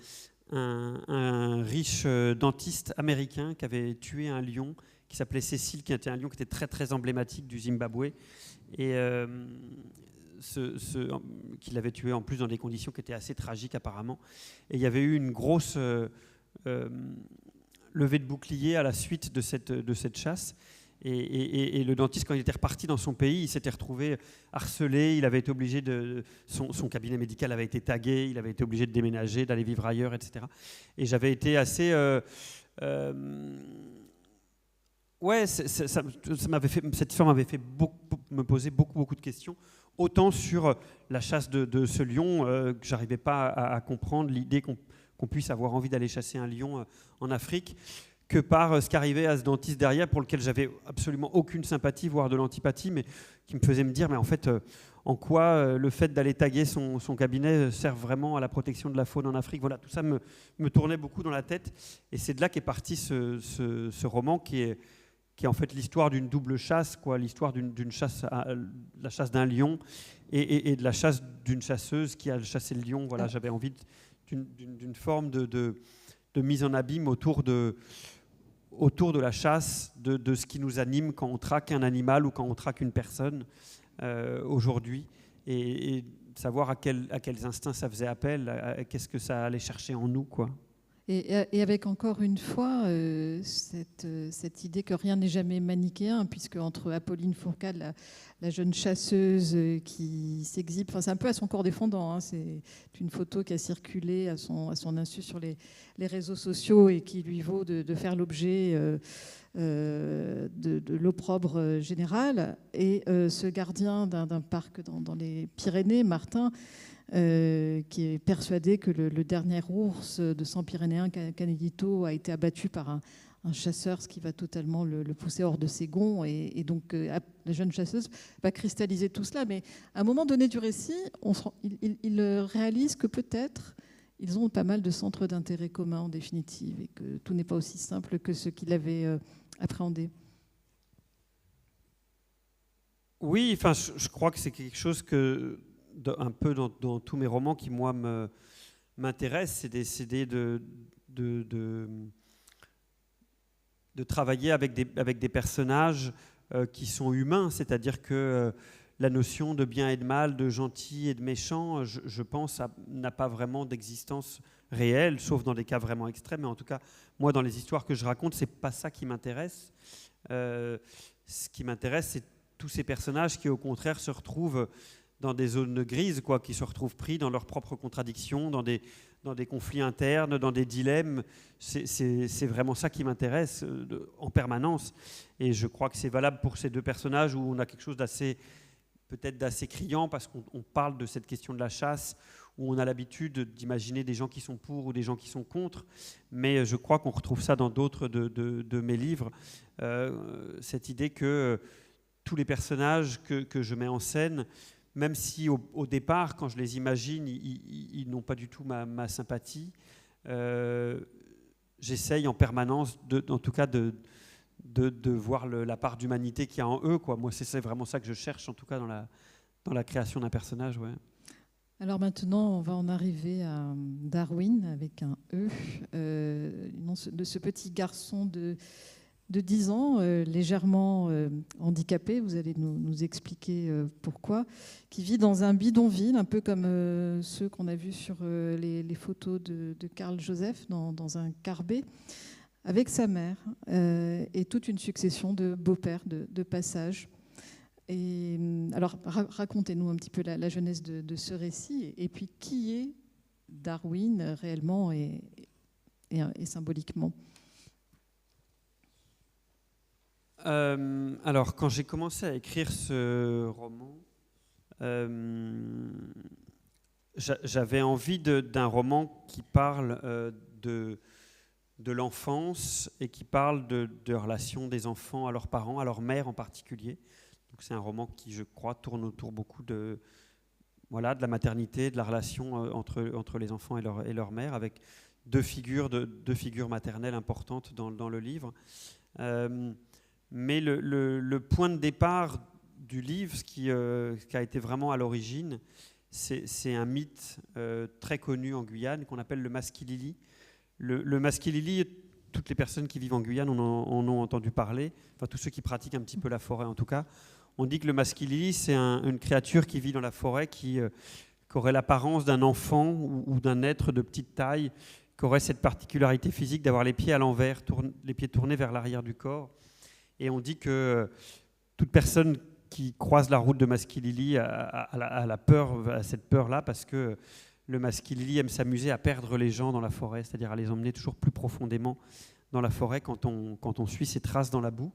[SPEAKER 2] un riche dentiste américain qui avait tué un lion qui s'appelait Cécile, qui était un lion qui était très très emblématique du Zimbabwe, et qu'il avait tué en plus dans des conditions qui étaient assez tragiques apparemment. Et il y avait eu une grosse levée de bouclier à la suite de cette chasse. Et le dentiste, quand il était reparti dans son pays, il s'était retrouvé harcelé, il avait été obligé son cabinet médical avait été tagué, il avait été obligé de déménager, d'aller vivre ailleurs, etc. Et j'avais été assez... cette histoire m'avait fait me poser beaucoup de questions, autant sur la chasse de ce lion, que j'arrivais pas à comprendre, l'idée qu'on puisse avoir envie d'aller chasser un lion en Afrique, que par ce qu'arrivait à ce dentiste derrière, pour lequel j'avais absolument aucune sympathie, voire de l'antipathie, mais qui me faisait me dire, mais en fait, en quoi le fait d'aller taguer son cabinet sert vraiment à la protection de la faune en Afrique. Voilà, tout ça me tournait beaucoup dans la tête, et c'est de là qu'est parti ce roman qui est en fait l'histoire d'une double chasse, quoi, l'histoire d'une chasse, la chasse d'un lion et de la chasse d'une chasseuse qui a chassé le lion. Voilà, j'avais envie d'une forme de mise en abîme autour de la chasse, de ce qui nous anime quand on traque un animal ou quand on traque une personne aujourd'hui, et savoir à quels instincts ça faisait appel, qu'est-ce que ça allait chercher en nous, quoi.
[SPEAKER 1] Et avec encore une fois cette idée que rien n'est jamais manichéen, puisque entre Apolline Fourcade, la jeune chasseuse qui s'exhibe, enfin, c'est un peu à son corps défendant, hein, c'est une photo qui a circulé à son insu sur les réseaux sociaux et qui lui vaut de faire l'objet de l'opprobre général. Et ce gardien d'un parc dans les Pyrénées, Martin, qui est persuadé que le dernier ours de sang pyrénéen, Canelito, a été abattu par un chasseur, ce qui va totalement le pousser hors de ses gonds. Et donc, la jeune chasseuse va cristalliser tout cela. Mais à un moment donné du récit, il réalise que peut-être ils ont pas mal de centres d'intérêt communs en définitive et que tout n'est pas aussi simple que ce qu'il avait appréhendé.
[SPEAKER 2] Oui, enfin, je crois que c'est quelque chose que, un peu dans tous mes romans qui, moi, m'intéresse, c'est d'essayer de travailler avec des personnages qui sont humains, c'est-à-dire que la notion de bien et de mal, de gentil et de méchant, je pense, n'a pas vraiment d'existence réelle, sauf dans des cas vraiment extrêmes. Mais en tout cas, moi, dans les histoires que je raconte, c'est pas ça qui m'intéresse. Ce qui m'intéresse, c'est tous ces personnages qui, au contraire, se retrouvent dans des zones grises, quoi, qui se retrouvent pris dans leurs propres contradictions, dans des conflits internes, dans des dilemmes. C'est vraiment ça qui m'intéresse en permanence. Et je crois que c'est valable pour ces deux personnages où on a quelque chose peut-être d'assez criant, parce qu'on parle de cette question de la chasse, où on a l'habitude d'imaginer des gens qui sont pour ou des gens qui sont contre. Mais je crois qu'on retrouve ça dans d'autres de mes livres. Cette idée que tous les personnages que je mets en scène, même si au départ, quand je les imagine, ils n'ont pas du tout ma sympathie, j'essaye en permanence, en tout cas, de voir la part d'humanité qu'il y a en eux, quoi. Moi, c'est vraiment ça que je cherche, en tout cas, dans la création d'un personnage. Ouais.
[SPEAKER 1] Alors maintenant, on va en arriver à Darwin, avec un E, de ce petit garçon de 10 ans, légèrement handicapé, vous allez nous expliquer pourquoi, qui vit dans un bidonville, un peu comme ceux qu'on a vus sur les photos de Karl Joseph, dans un carbet, avec sa mère, et toute une succession de beaux-pères de passage. Et, alors, racontez-nous un petit peu la jeunesse de ce récit, et puis qui est Darwin réellement et symboliquement.
[SPEAKER 2] Alors, quand j'ai commencé à écrire ce roman, j'avais envie d'un roman qui parle de l'enfance et qui parle de relations des enfants à leurs parents, à leur mère en particulier. Donc, c'est un roman qui, je crois, tourne autour beaucoup de la maternité, de la relation entre les enfants et leur mère, avec deux figures maternelles importantes dans le livre. Mais le point de départ du livre, ce qui a été vraiment à l'origine, c'est un mythe très connu en Guyane qu'on appelle le maskilili. Le maskilili, toutes les personnes qui vivent en Guyane en ont entendu parler, enfin tous ceux qui pratiquent un petit peu la forêt en tout cas. On dit que le maskilili, c'est une créature qui vit dans la forêt qui aurait l'apparence d'un enfant ou d'un être de petite taille, qui aurait cette particularité physique d'avoir les pieds à l'envers, les pieds tournés vers l'arrière du corps. Et on dit que toute personne qui croise la route de Maskilili a la peur, a cette peur-là, parce que le Maskilili aime s'amuser à perdre les gens dans la forêt, c'est-à-dire à les emmener toujours plus profondément dans la forêt quand on suit ses traces dans la boue.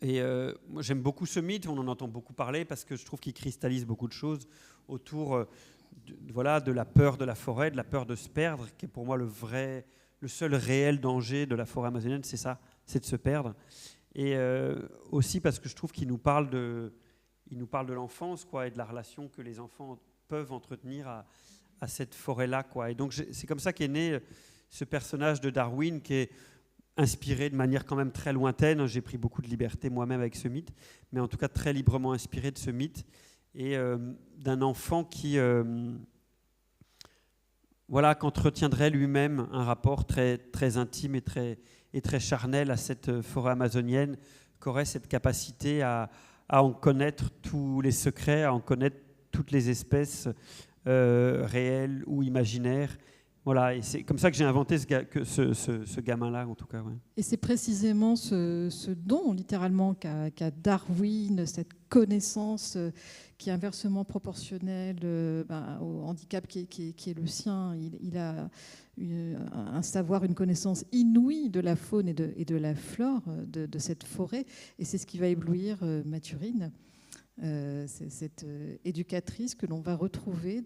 [SPEAKER 2] Et moi, j'aime beaucoup ce mythe, on en entend beaucoup parler, parce que je trouve qu'il cristallise beaucoup de choses autour de la peur de la forêt, de la peur de se perdre, qui est pour moi le seul réel danger de la forêt amazonienne, c'est ça. C'est de se perdre. Et aussi parce que je trouve qu'il nous parle de l'enfance, quoi, et de la relation que les enfants peuvent entretenir à cette forêt-là, quoi. Et donc c'est comme ça qu'est né ce personnage de Darwin, qui est inspiré de manière quand même très lointaine. J'ai pris beaucoup de liberté moi-même avec ce mythe, mais en tout cas très librement inspiré de ce mythe, et d'un enfant qui qu'entretiendrait lui-même un rapport très, très intime et très charnel à cette forêt amazonienne, qu'aurait cette capacité à en connaître tous les secrets, à en connaître toutes les espèces réelles ou imaginaires, Voilà, et c'est comme ça que j'ai inventé ce gamin-là, en tout cas. Ouais.
[SPEAKER 1] Et c'est précisément ce don, littéralement, qu'a Darwin, cette connaissance qui est inversement proportionnelle au handicap qui est le sien. Il a un savoir, une connaissance inouïe de la faune et de la flore de cette forêt. Et c'est ce qui va éblouir Mathurine. C'est cette éducatrice que l'on va retrouver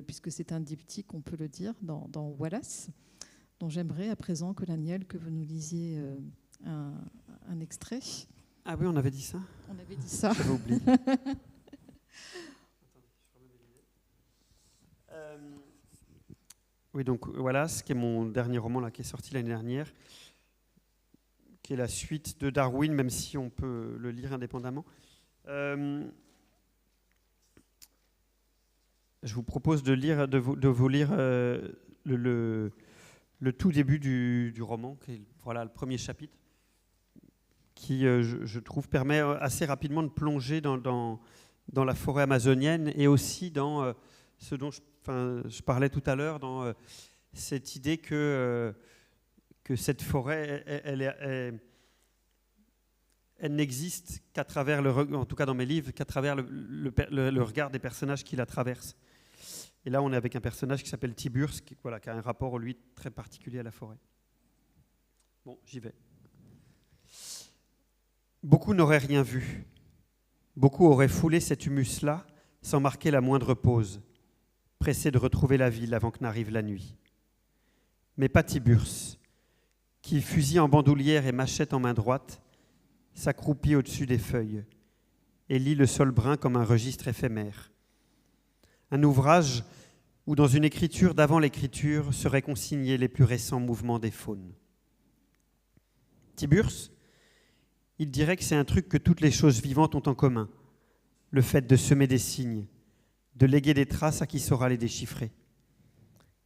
[SPEAKER 1] puisque c'est un diptyque, on peut le dire, dans Wallace, dont j'aimerais à présent, Colaniel, que vous nous lisiez un extrait.
[SPEAKER 2] Ah oui, on avait dit ça.
[SPEAKER 1] On avait dit ça.
[SPEAKER 2] J'avais oublié. Oui, donc Wallace, qui est mon dernier roman là, qui est sorti l'année dernière, qui est la suite de Darwin, même si on peut le lire indépendamment. Je vous propose de vous lire le tout début du roman, qui est le premier chapitre, qui, je trouve, permet assez rapidement de plonger dans la forêt amazonienne et aussi dans ce dont je parlais tout à l'heure, dans cette idée que cette forêt, elle n'existe qu'à travers, en tout cas dans mes livres, qu'à travers le regard des personnages qui la traversent. Et là, on est avec un personnage qui s'appelle Tiburce, qui a un rapport, lui, très particulier à la forêt. Bon, j'y vais. Beaucoup n'auraient rien vu. Beaucoup auraient foulé cet humus-là sans marquer la moindre pause, pressés de retrouver la ville avant que n'arrive la nuit. Mais pas Tiburce, qui, fusil en bandoulière et machette en main droite, s'accroupit au-dessus des feuilles et lit le sol brun comme un registre éphémère. Un ouvrage où, dans une écriture d'avant l'écriture, seraient consignés les plus récents mouvements des faunes. Tiburce, il dirait que c'est un truc que toutes les choses vivantes ont en commun, le fait de semer des signes, de léguer des traces à qui saura les déchiffrer.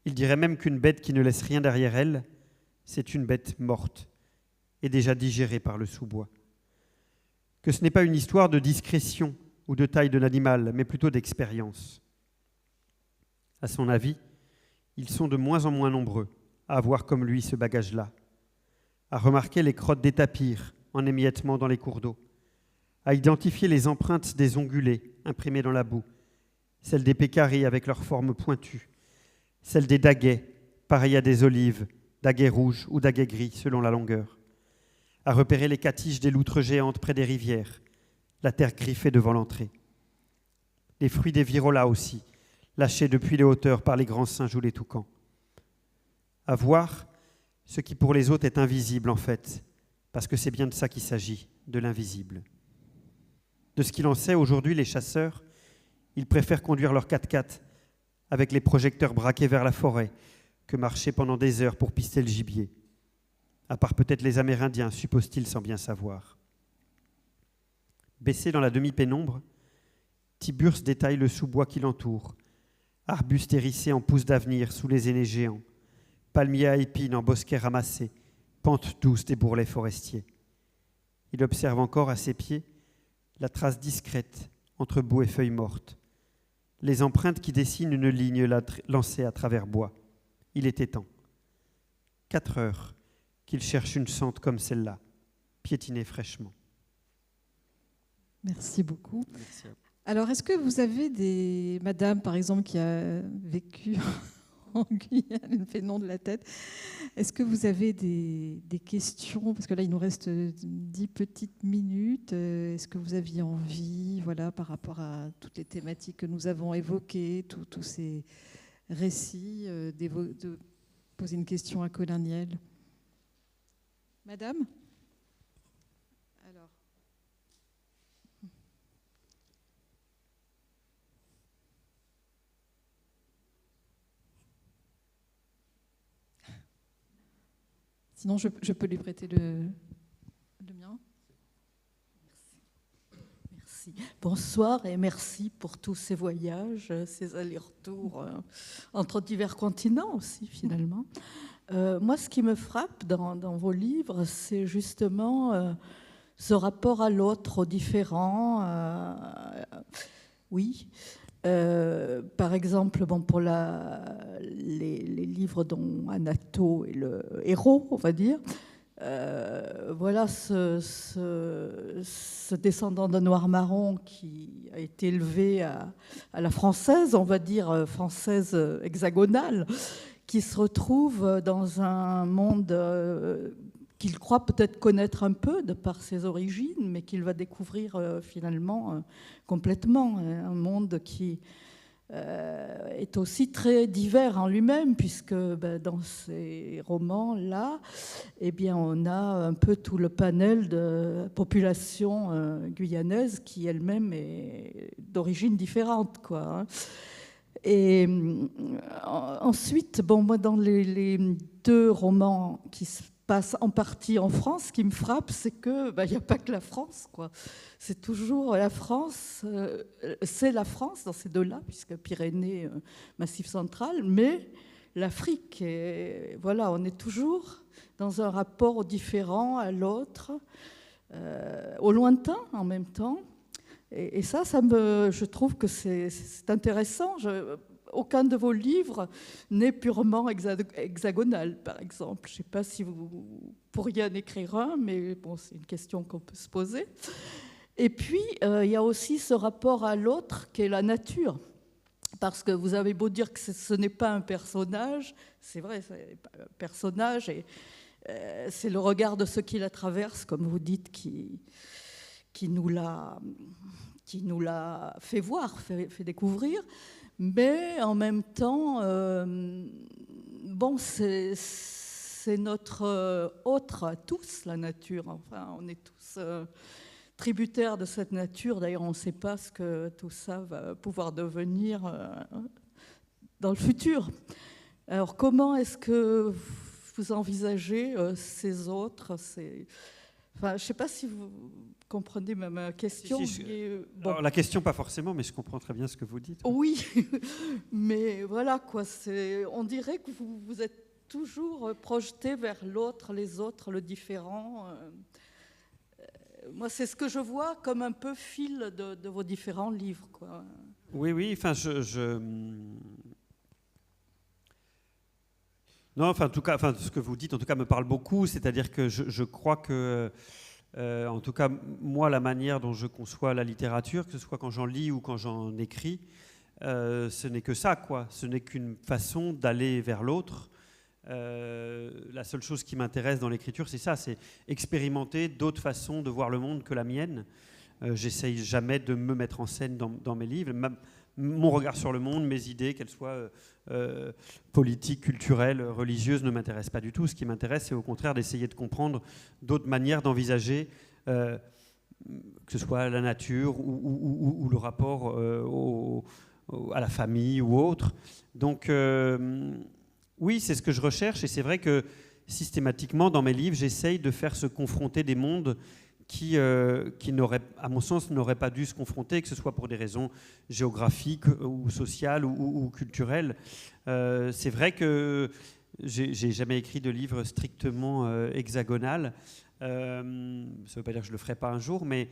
[SPEAKER 2] Il dirait même qu'une bête qui ne laisse rien derrière elle, c'est une bête morte et déjà digérée par le sous-bois. Que ce n'est pas une histoire de discrétion ou de taille de l'animal, mais plutôt d'expérience. À son avis, ils sont de moins en moins nombreux à avoir comme lui ce bagage-là, à remarquer les crottes des tapirs en émiettement dans les cours d'eau, à identifier les empreintes des ongulés imprimées dans la boue, celles des pécaris avec leurs formes pointues, celles des daguets, pareilles à des olives, daguets rouges ou daguets gris selon la longueur, à repérer les catiges des loutres géantes près des rivières, la terre griffée devant l'entrée. Les fruits des virolas aussi, lâchés depuis les hauteurs par les grands singes ou les toucans. À voir ce qui pour les autres est invisible en fait, parce que c'est bien de ça qu'il s'agit, de l'invisible. De ce qu'il en sait aujourd'hui, les chasseurs, ils préfèrent conduire leur 4x4 avec les projecteurs braqués vers la forêt que marcher pendant des heures pour pister le gibier. À part peut-être les Amérindiens, suppose-t-il sans bien savoir. Baissé dans la demi-pénombre, Tiburce détaille le sous-bois qui l'entoure, arbustes hérissés en pousses d'avenir sous les aînés géants, palmiers à épines en bosquets ramassés, pentes douces des bourrelets forestiers. Il observe encore à ses pieds la trace discrète entre boue et feuilles mortes, les empreintes qui dessinent une ligne lancée à travers bois. Il était temps. 4 heures qu'il cherche une sente comme celle-là, piétinée fraîchement.
[SPEAKER 1] Merci beaucoup.
[SPEAKER 2] Merci à vous.
[SPEAKER 1] Alors, est-ce que vous avez des... Madame, par exemple, qui a vécu en Guyane, elle me fait le nom de la tête. Est-ce que vous avez des questions? Parce que là, il nous reste 10 petites minutes. Est-ce que vous aviez envie, voilà, par rapport à toutes les thématiques que nous avons évoquées, tous ces récits, de poser une question à Colin Niel? Madame? Alors. Sinon, je peux lui prêter le mien.
[SPEAKER 3] Merci. Bonsoir et merci pour tous ces voyages, ces allers-retours entre divers continents aussi, finalement. Moi, ce qui me frappe dans vos livres, c'est justement ce rapport à l'autre, au différent. Oui. Par exemple, bon, pour les livres dont Anato est le héros, on va dire, voilà ce descendant de Noir-Marron qui a été élevé à la française, on va dire française hexagonale, qui se retrouve dans un monde qu'il croit peut-être connaître un peu de par ses origines, mais qu'il va découvrir finalement complètement. Un monde qui est aussi très divers en lui-même, puisque dans ces romans-là, eh bien, on a un peu tout le panel de population guyanaise qui elle-même est d'origine différente, quoi, hein. Et ensuite, bon, moi, dans les deux romans qui se passent en partie en France, ce qui me frappe, c'est que il n'y a pas que la France, quoi. C'est toujours la France, c'est la France dans ces deux-là, puisque Pyrénées, Massif central, mais l'Afrique, et voilà, on est toujours dans un rapport différent à l'autre, au lointain en même temps. Et ça, je trouve que c'est intéressant. Aucun de vos livres n'est purement hexagonal, par exemple. Je ne sais pas si vous pourriez en écrire un, mais bon, c'est une question qu'on peut se poser. Et puis, il y a aussi ce rapport à l'autre qui est la nature. Parce que vous avez beau dire que ce n'est pas un personnage, c'est vrai, c'est pas un personnage, et c'est le regard de ceux qui la traversent, comme vous dites, qui nous l'a fait voir, fait découvrir. Mais en même temps, bon, c'est notre autre à tous, la nature. Enfin, on est tous tributaires de cette nature. D'ailleurs, on ne sait pas ce que tout ça va pouvoir devenir dans le futur. Alors, comment est-ce que vous envisagez ces autres Enfin, je ne sais pas si vous comprenez ma question.
[SPEAKER 2] Bon. Alors, la question, pas forcément, mais je comprends très bien ce que vous dites.
[SPEAKER 3] Oui, mais voilà, quoi. On dirait que vous êtes toujours projeté vers l'autre, les autres, le différent. Moi, c'est ce que je vois comme un peu fil de vos différents livres, quoi.
[SPEAKER 2] Oui, enfin, non, enfin, en tout cas, ce que vous dites, en tout cas, me parle beaucoup. C'est-à-dire que je crois que, en tout cas, moi, la manière dont je conçois la littérature, que ce soit quand j'en lis ou quand j'en écris, ce n'est que ça, quoi. Ce n'est qu'une façon d'aller vers l'autre. La seule chose qui m'intéresse dans l'écriture, c'est ça, c'est expérimenter d'autres façons de voir le monde que la mienne. J'essaye jamais de me mettre en scène dans mes livres. Mon regard sur le monde, mes idées, qu'elles soient politiques, culturelles, religieuses, ne m'intéressent pas du tout. Ce qui m'intéresse, c'est au contraire d'essayer de comprendre d'autres manières d'envisager, que ce soit la nature ou le rapport à la famille ou autre. Donc, oui, c'est ce que je recherche, et c'est vrai que systématiquement, dans mes livres, j'essaye de faire se confronter des mondes qui n'auraient, à mon sens, n'auraient pas dû se confronter, que ce soit pour des raisons géographiques ou sociales ou culturelles. C'est vrai que j'ai jamais écrit de livre strictement hexagonal. Ça ne veut pas dire que je le ferai pas un jour, mais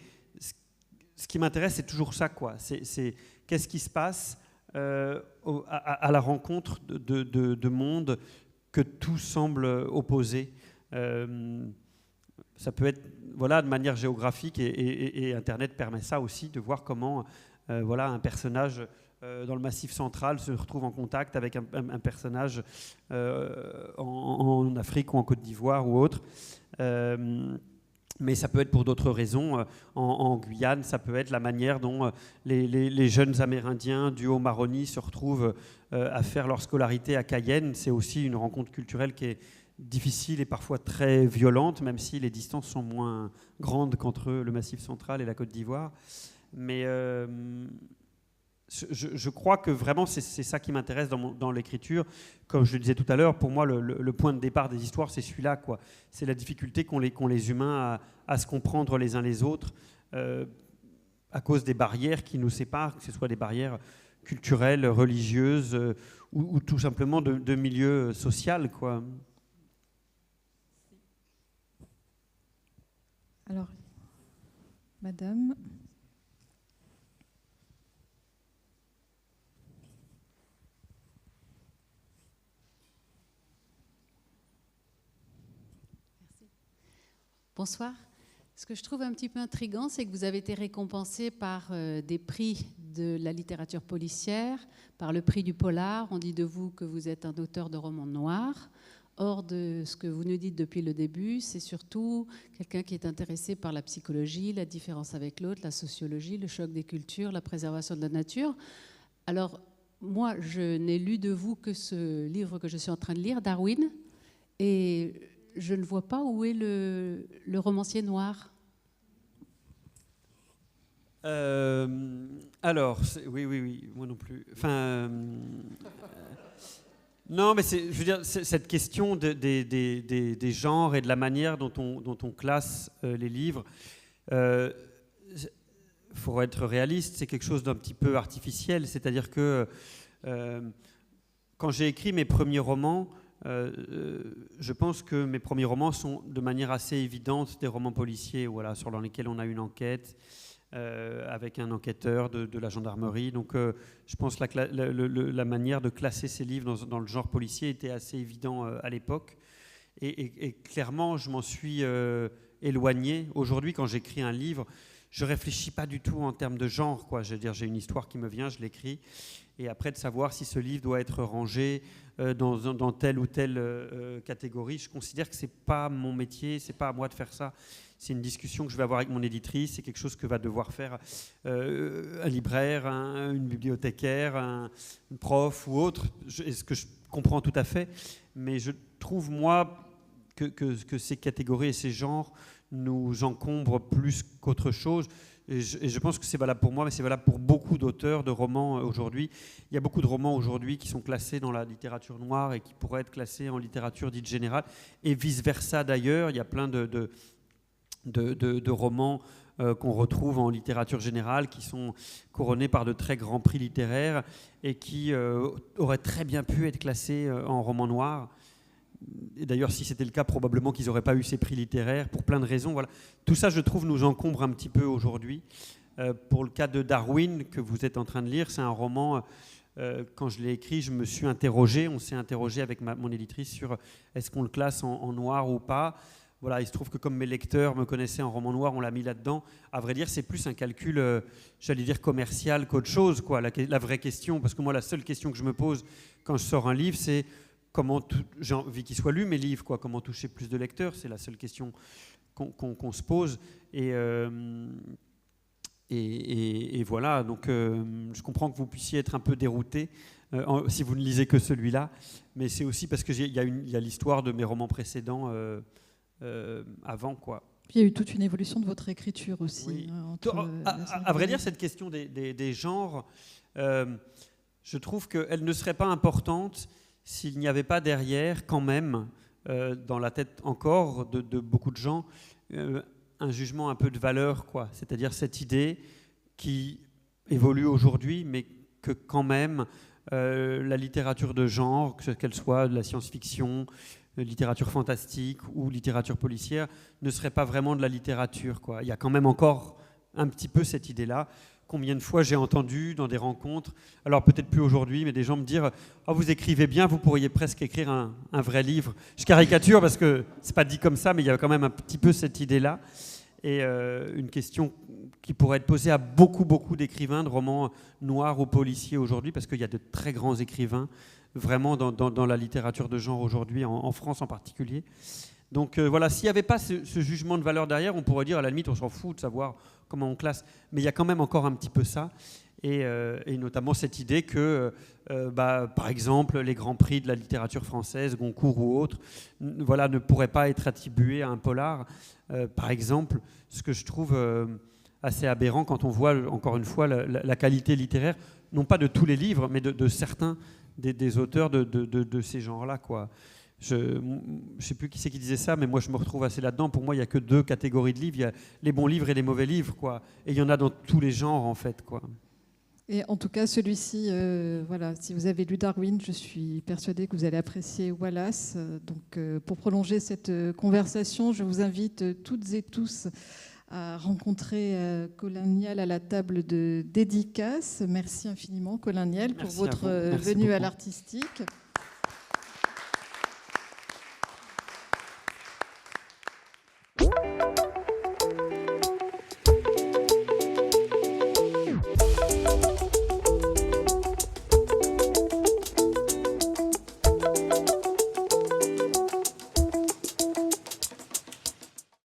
[SPEAKER 2] ce qui m'intéresse, c'est toujours ça, quoi. C'est qu'est-ce qui se passe à la rencontre de mondes que tout semble opposer. Ça peut être, voilà, de manière géographique, et Internet permet ça aussi, de voir comment voilà, un personnage dans le Massif central se retrouve en contact avec un personnage en Afrique ou en Côte d'Ivoire ou autre. Mais ça peut être pour d'autres raisons. En Guyane, ça peut être la manière dont les jeunes Amérindiens du Haut-Maroni se retrouvent à faire leur scolarité à Cayenne. C'est aussi une rencontre culturelle qui est difficile et parfois très violente, même si les distances sont moins grandes qu'entre le Massif central et la Côte d'Ivoire. Mais je crois que vraiment c'est ça qui m'intéresse dans l'écriture. Comme je le disais tout à l'heure, pour moi le point de départ des histoires, c'est celui-là, quoi. C'est la difficulté qu'ont les humains à se comprendre les uns les autres à cause des barrières qui nous séparent, que ce soit des barrières culturelles, religieuses ou tout simplement de milieu social, quoi.
[SPEAKER 1] Alors, Madame.
[SPEAKER 4] Bonsoir. Ce que je trouve un petit peu intriguant, c'est que vous avez été récompensé par des prix de la littérature policière, par le prix du polar. On dit de vous que vous êtes un auteur de romans noirs. Or, de ce que vous nous dites depuis le début, c'est surtout quelqu'un qui est intéressé par la psychologie, la différence avec l'autre, la sociologie, le choc des cultures, la préservation de la nature. Alors, moi, je n'ai lu de vous que ce livre que je suis en train de lire, Darwin, et je ne vois pas où est le romancier noir.
[SPEAKER 2] Alors, oui, moi non plus. Enfin, non, mais je veux dire, cette question des genres et de la manière dont on classe les livres, il faut être réaliste, c'est quelque chose d'un petit peu artificiel. C'est-à-dire que quand j'ai écrit mes premiers romans, je pense que mes premiers romans sont de manière assez évidente des romans policiers, voilà, dans lesquels on a une enquête avec un enquêteur de la gendarmerie. Donc je pense que la manière de classer ces livres dans le genre policier était assez évident à l'époque. Et clairement, je m'en suis éloigné. Aujourd'hui, quand j'écris un livre, je ne réfléchis pas du tout en termes de genre, quoi. Je veux dire, j'ai une histoire qui me vient, je l'écris. Et après, de savoir si ce livre doit être rangé dans telle ou telle catégorie, je considère que ce n'est pas mon métier, ce n'est pas à moi de faire ça. C'est une discussion que je vais avoir avec mon éditrice, c'est quelque chose que va devoir faire un libraire, une bibliothécaire, un prof ou autre, ce que je comprends tout à fait. Mais je trouve, moi, que ces catégories et ces genres nous encombrent plus qu'autre chose. Et je pense que c'est valable pour moi, mais c'est valable pour beaucoup d'auteurs de romans aujourd'hui. Il y a beaucoup de romans aujourd'hui qui sont classés dans la littérature noire et qui pourraient être classés en littérature dite générale, et vice-versa d'ailleurs. Il y a plein de romans qu'on retrouve en littérature générale qui sont couronnés par de très grands prix littéraires et qui auraient très bien pu être classés en roman noir. Et d'ailleurs, si c'était le cas, probablement qu'ils n'auraient pas eu ces prix littéraires pour plein de raisons. Voilà. Tout ça, je trouve, nous encombre un petit peu aujourd'hui. Pour le cas de Darwin, que vous êtes en train de lire, c'est un roman, quand je l'ai écrit, je me suis interrogé, on s'est interrogé avec mon éditrice sur est-ce qu'on le classe en noir ou pas. Voilà, il se trouve que comme mes lecteurs me connaissaient en roman noir, on l'a mis là-dedans. À vrai dire, c'est plus un calcul, j'allais dire, commercial qu'autre chose, quoi. La vraie question, parce que moi, la seule question que je me pose quand je sors un livre, c'est j'ai envie qu'il soit lu, mes livres, quoi. Comment toucher plus de lecteurs, c'est la seule question qu'on se pose. Et voilà, donc je comprends que vous puissiez être un peu dérouté si vous ne lisez que celui-là, mais c'est aussi parce qu'il y a l'histoire de mes romans précédents avant, quoi.
[SPEAKER 1] Puis il y a eu toute une évolution de votre écriture aussi.
[SPEAKER 2] Oui.
[SPEAKER 1] Entre,
[SPEAKER 2] à vrai dire, cette question des genres, je trouve qu'elle ne serait pas importante s'il n'y avait pas derrière, quand même, dans la tête encore de beaucoup de gens, un jugement un peu de valeur, quoi. C'est-à-dire cette idée qui évolue aujourd'hui, mais que quand même, la littérature de genre, qu'elle soit de la science-fiction, littérature fantastique ou littérature policière, ne serait pas vraiment de la littérature, quoi. Il y a quand même encore un petit peu cette idée-là. Combien de fois j'ai entendu dans des rencontres, alors peut-être plus aujourd'hui, mais des gens me dire « Oh, vous écrivez bien, vous pourriez presque écrire un vrai livre ». Je caricature parce que c'est pas dit comme ça, mais il y a quand même un petit peu cette idée-là. Et une question qui pourrait être posée à beaucoup d'écrivains de romans noirs ou policiers aujourd'hui, parce qu'il y a de très grands écrivains vraiment dans la littérature de genre aujourd'hui, en France en particulier. Donc voilà, s'il n'y avait pas ce jugement de valeur derrière, on pourrait dire à la limite on s'en fout de savoir comment on classe, mais il y a quand même encore un petit peu ça, et notamment cette idée que, par exemple, les grands prix de la littérature française, Goncourt ou autres, voilà, ne pourraient pas être attribués à un polar, par exemple, ce que je trouve assez aberrant quand on voit, encore une fois, la qualité littéraire, non pas de tous les livres, mais de certains des auteurs de ces genres-là, quoi. Je ne sais plus qui c'est qui disait ça, mais moi je me retrouve assez là-dedans. Pour moi, il n'y a que deux catégories de livres. Il y a les bons livres et les mauvais livres, quoi. Et il y en a dans tous les genres, en fait, quoi.
[SPEAKER 1] Et en tout cas, celui-ci, voilà, si vous avez lu Darwin, je suis persuadée que vous allez apprécier Wallace. Donc, pour prolonger cette conversation, je vous invite toutes et tous à rencontrer Colin Niel à la table de dédicace. Merci infiniment, Colin Niel, pour votre venue à l'Artistique.